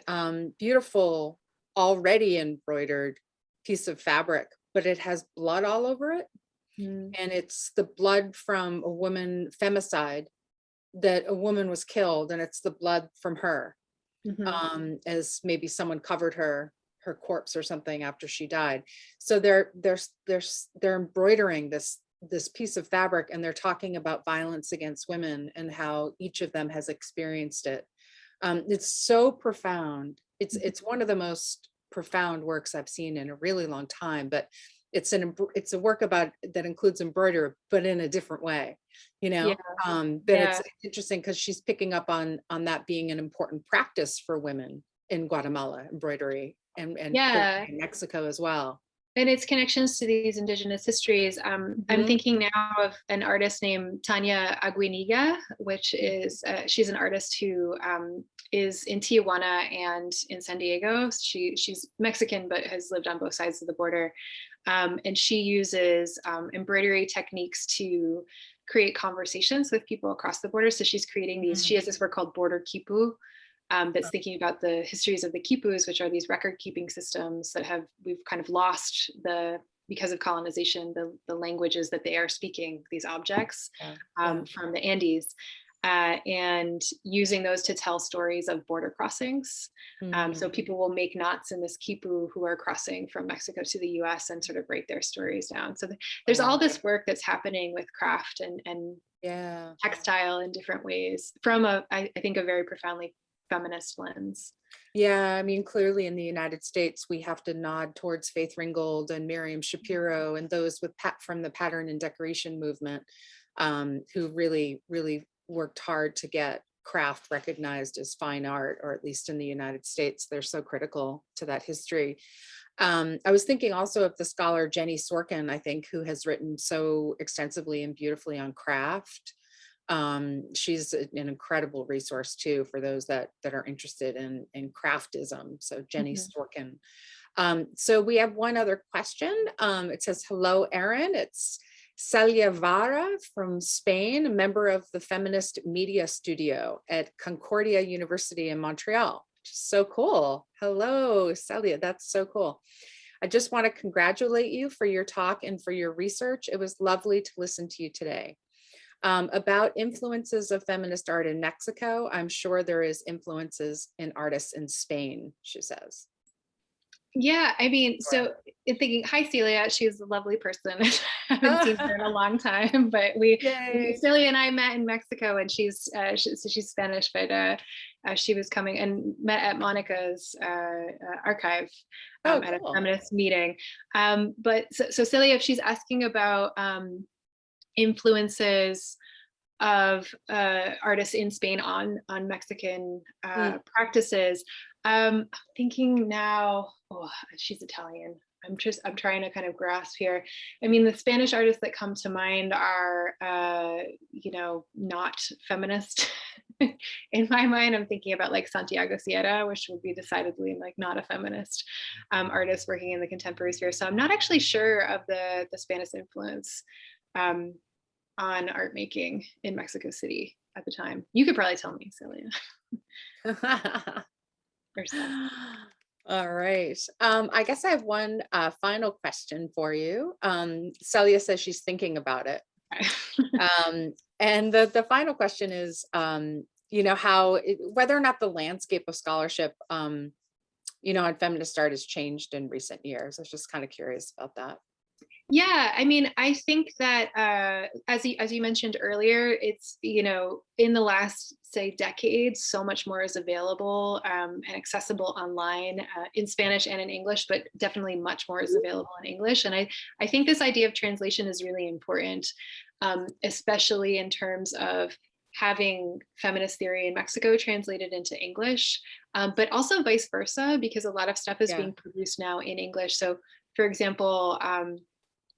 beautiful, already embroidered piece of fabric, but it has blood all over it. And it's the blood from a woman, femicide, that a woman was killed, and it's the blood from her, as maybe someone covered her corpse or something after she died. So they're embroidering this piece of fabric, and they're talking about violence against women and how each of them has experienced it. It's so profound. It's one of the most profound works I've seen in a really long time, but it's a work that includes embroidery, but in a different way, you know. It's interesting because she's picking up on that being an important practice for women in Guatemala, embroidery, and in Mexico as well. And its connections to these indigenous histories. I'm thinking now of an artist named Tania Aguiniga, which is, she's an artist who is in Tijuana and in San Diego. She's Mexican, but has lived on both sides of the border. And she uses embroidery techniques to create conversations with people across the border. So she's creating these, she has this work called Border Quipu, that's thinking about the histories of the quipus, which are these record keeping systems that we've kind of lost because of colonization, the languages that they are speaking, these objects from the Andes, and using those to tell stories of border crossings. So people will make knots in this quipu who are crossing from Mexico to the US and sort of write their stories down. So there's all this work that's happening with craft and textile in different ways from I think a very profoundly feminist lens. Yeah, I mean, clearly in the United States, we have to nod towards Faith Ringgold and Miriam Shapiro and those from the pattern and decoration movement, who really, really worked hard to get craft recognized as fine art, or at least in the United States. They're so critical to that history. I was thinking also of the scholar Jenny Sorkin, I think, who has written so extensively and beautifully on craft. She's an incredible resource too for those that are interested in craftism. So Jenny Sorkin. So we have one other question. It says, hello, Erin. It's Celia Vara from Spain, a member of the Feminist Media Studio at Concordia University in Montreal. So cool. Hello, Celia. That's so cool. I just want to congratulate you for your talk and for your research. It was lovely to listen to you today. About influences of feminist art in Mexico, I'm sure there is influences in artists in Spain, she says. Yeah, I mean, so in thinking, hi Celia, she's a lovely person. I haven't seen her in a long time, but Yay. Celia and I met in Mexico, and she's Spanish, but she was coming and met at Monica's archive at a Cool. feminist meeting. But so Celia, if she's asking about influences of artists in Spain on Mexican practices. I'm thinking now, oh, she's Italian. I'm trying to kind of grasp here. I mean, the Spanish artists that come to mind are, not feminist. In my mind, I'm thinking about like Santiago Sierra, which would be decidedly like not a feminist artist working in the contemporary sphere. So I'm not actually sure of the Spanish influence on art making in Mexico City at the time. You could probably tell me, Celia. All right. I guess I have one final question for you. Celia says she's thinking about it. And the final question is, whether or not the landscape of scholarship, on feminist art has changed in recent years. I was just kind of curious about that. Yeah, I mean, I think that as you mentioned earlier, it's, in the last, say, decade, so much more is available and accessible online in Spanish and in English, but definitely much more is available in English. And I think this idea of translation is really important, especially in terms of having feminist theory in Mexico translated into English, but also vice versa, because a lot of stuff is being produced now in English. So, for example, I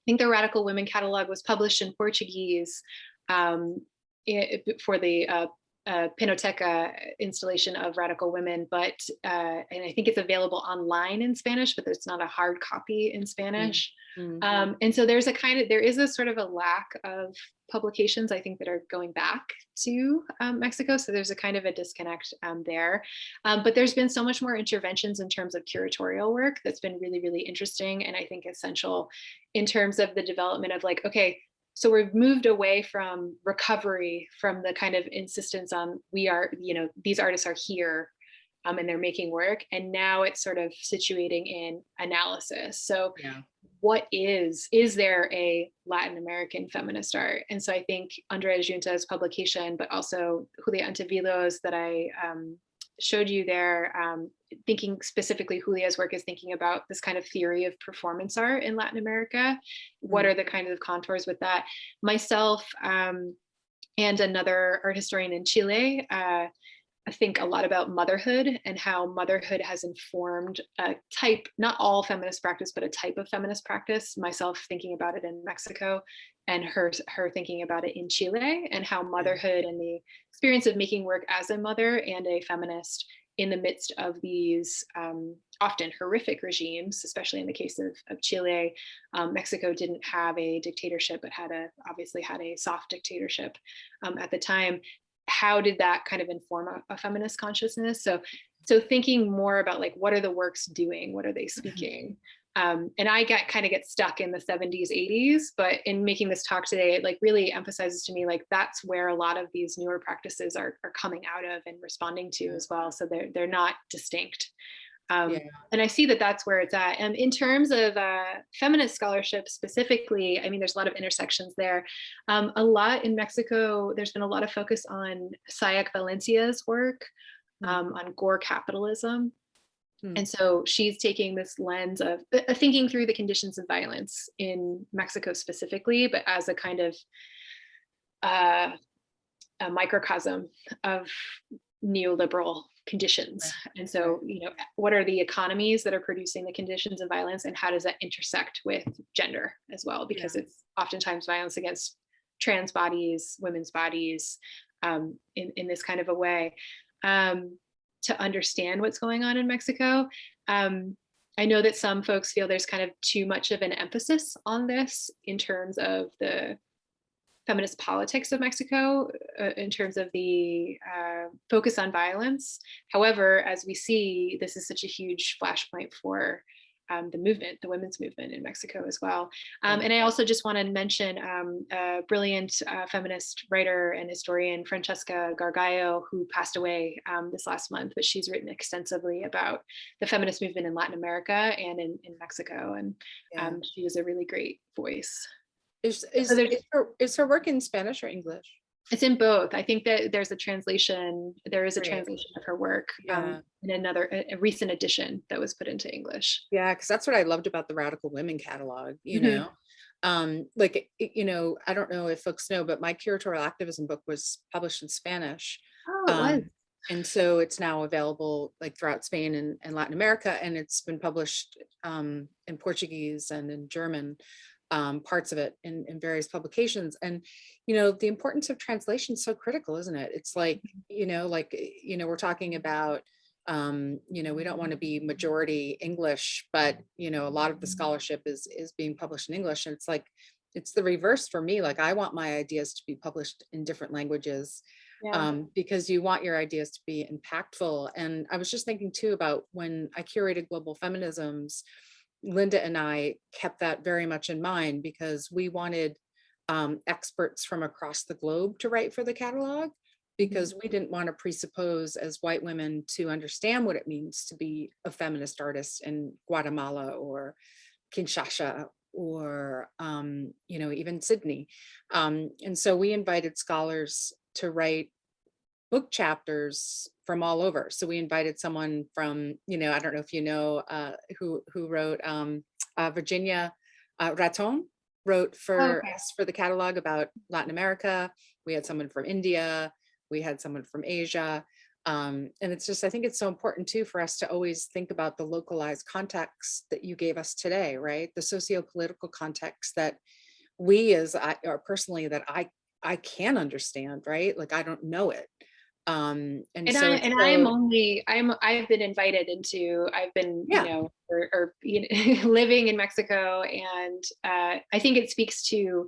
think the Radical Women catalog was published in Portuguese for the Pinoteca installation of Radical Women, and I think it's available online in Spanish, but there's not a hard copy in Spanish. Mm-hmm. And so there is a sort of a lack of publications, I think, that are going back to Mexico. So there's a kind of a disconnect there. But there's been so much more interventions in terms of curatorial work that's been really, really interesting, and I think essential in terms of the development of like, okay, so we've moved away from recovery, from the kind of insistence on these artists are here and they're making work. And now it's sort of situating in analysis. So what is there a Latin American feminist art? And so I think Andrea Junta's publication, but also Julia Antivilos that I showed you there, thinking specifically, Julia's work is thinking about this kind of theory of performance art in Latin America. What are the kinds of contours with that? Myself and another art historian in Chile, I think a lot about motherhood and how motherhood has informed a type, not all feminist practice, but a type of feminist practice. Myself thinking about it in Mexico, and her thinking about it in Chile, and how motherhood and the experience of making work as a mother and a feminist in the midst of these often horrific regimes, especially in the case of Chile. Mexico didn't have a dictatorship, but obviously had a soft dictatorship at the time. How did that kind of inform a feminist consciousness? So thinking more about like, what are the works doing? What are they speaking? And I get stuck in the 70s, 80s, but in making this talk today, it like really emphasizes to me, like, that's where a lot of these newer practices are coming out of and responding to as well. So they're not distinct. And I see that that's where it's at. And in terms of feminist scholarship specifically, I mean, there's a lot of intersections there. A lot in Mexico, there's been a lot of focus on Sayak Valencia's work on gore capitalism. And so she's taking this lens of thinking through the conditions of violence in Mexico specifically, but as a kind of a microcosm of neoliberal conditions. And so, what are the economies that are producing the conditions of violence, and how does that intersect with gender as well? Because it's oftentimes violence against trans bodies, women's bodies, in this kind of a way. To understand what's going on in Mexico. I know that some folks feel there's kind of too much of an emphasis on this in terms of the feminist politics of Mexico, in terms of the focus on violence. However, as we see, this is such a huge flashpoint for the movement, the women's movement in Mexico as well. And I also just want to mention a brilliant feminist writer and historian, Francesca Gargallo, who passed away this last month, but she's written extensively about the feminist movement in Latin America and in Mexico. And she was a really great voice. Is her work in Spanish or English? It's in both. I think that there's a translation. There is a translation of her work in a recent edition that was put into English. Yeah, because that's what I loved about the Radical Women catalog. You know, like you know, I don't know if folks know, but my curatorial activism book was published in Spanish. Oh, it was. And so it's now available like throughout Spain and Latin America, and it's been published in Portuguese and in German. Parts of it in various publications. And you know, the importance of translation is so critical, isn't it? It's like, you know, we're talking about you know, we don't want to be majority English, but you know, a lot of the scholarship is being published in English, and it's like, it's the reverse for me. Like, I want my ideas to be published in different languages, because you want your ideas to be impactful. And I was just thinking too about when I curated Global Feminisms, Linda and I kept that very much in mind, because we wanted experts from across the globe to write for the catalog, because we didn't want to presuppose as white women to understand what it means to be a feminist artist in Guatemala or Kinshasa or you know, even Sydney. And so we invited scholars to write book chapters from all over. So we invited someone from, you know, I don't know if you know, who wrote Virginia Raton wrote for us for the catalog about Latin America. We had someone from India. We had someone from Asia. And it's just, I think it's so important too for us to always think about the localized context that you gave us today, right? The socio-political context that we or personally that I can understand, right? Like, I don't know it. I've been invited into, I've been, you know, living in Mexico. And I think it speaks to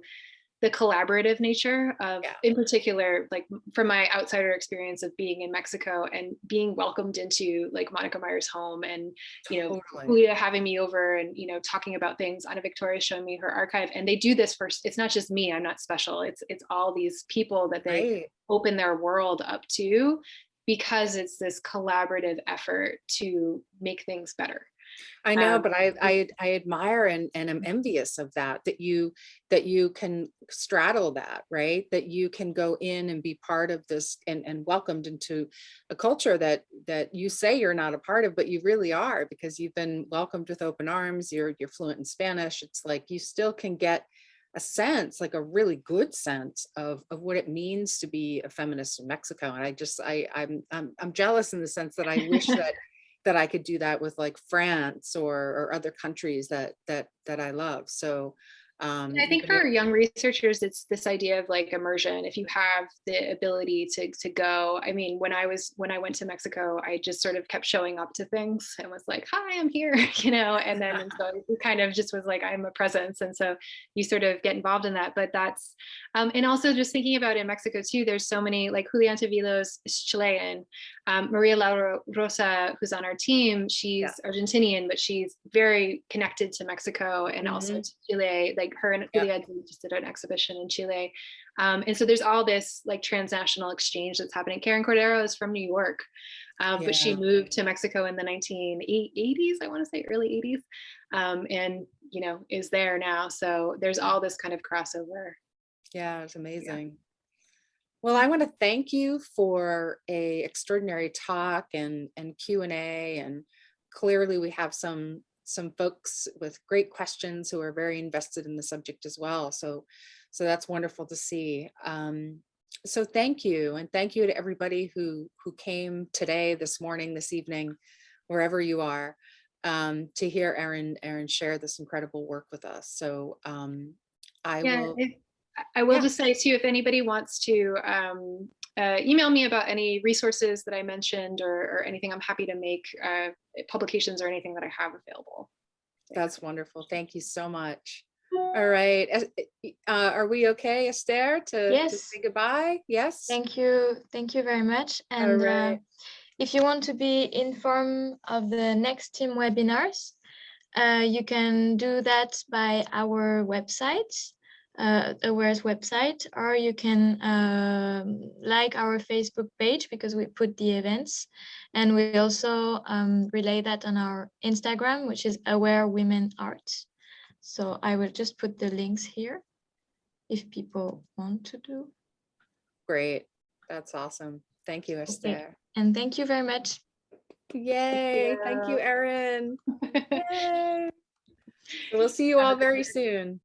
the collaborative nature of, in particular, like from my outsider experience of being in Mexico and being welcomed into like Monica Meyer's home, and, you know, Julia having me over and, you know, talking about things. Anna Victoria showing me her archive, and they do this first. It's not just me, I'm not special. It's all these people that they open their world up to, because it's this collaborative effort to make things better. I know, but I admire and I'm envious of that you can straddle that, right? That you can go in and be part of this and welcomed into a culture that you say you're not a part of, but you really are, because you've been welcomed with open arms. You're fluent in Spanish. It's like you still can get a sense, like a really good sense of what it means to be a feminist in Mexico. And I'm jealous in the sense that I wish that I could do that with like France or other countries that I love. So I think for young researchers, it's this idea of like immersion. If you have the ability to go, I mean, when I went to Mexico, I just sort of kept showing up to things and was like, hi, I'm here, you know, and then so it kind of just was like, I'm a presence. And so you sort of get involved in that. But that's, and also just thinking about in Mexico too, there's so many, like Julia Antivilos is Chilean, Maria Laura Rosa, who's on our team, she's Argentinian, but she's very connected to Mexico and also to Chile. Like her and Julia just did an exhibition in Chile. And so there's all this like transnational exchange that's happening. Karen Cordero is from New York, but she moved to Mexico in the 1980s, I want to say early 80s, and, you know, is there now. So there's all this kind of crossover. Yeah, it's amazing. Yeah. Well, I want to thank you for a extraordinary talk and Q&A, and clearly we have some folks with great questions who are very invested in the subject as well. So that's wonderful to see. So thank you, and thank you to everybody who came today, this morning, this evening, wherever you are, to hear Erin share this incredible work with us. So I will just say too, if anybody wants to email me about any resources that I mentioned or anything, I'm happy to make publications or anything that I have available. That's wonderful. Thank you so much. All right. Are we okay, Esther, to say goodbye? Yes. Thank you. Thank you very much. And if you want to be informed of the next team webinars, You can do that by our website, Aware's website, or you can like our Facebook page, because we put the events, and we also relay that on our Instagram, which is Aware Women Art. So I will just put the links here if people want to do. Great. That's awesome. Thank you, Esther. Okay. And thank you very much. Yay. Thank you, Erin. Yay. We'll see you all very soon.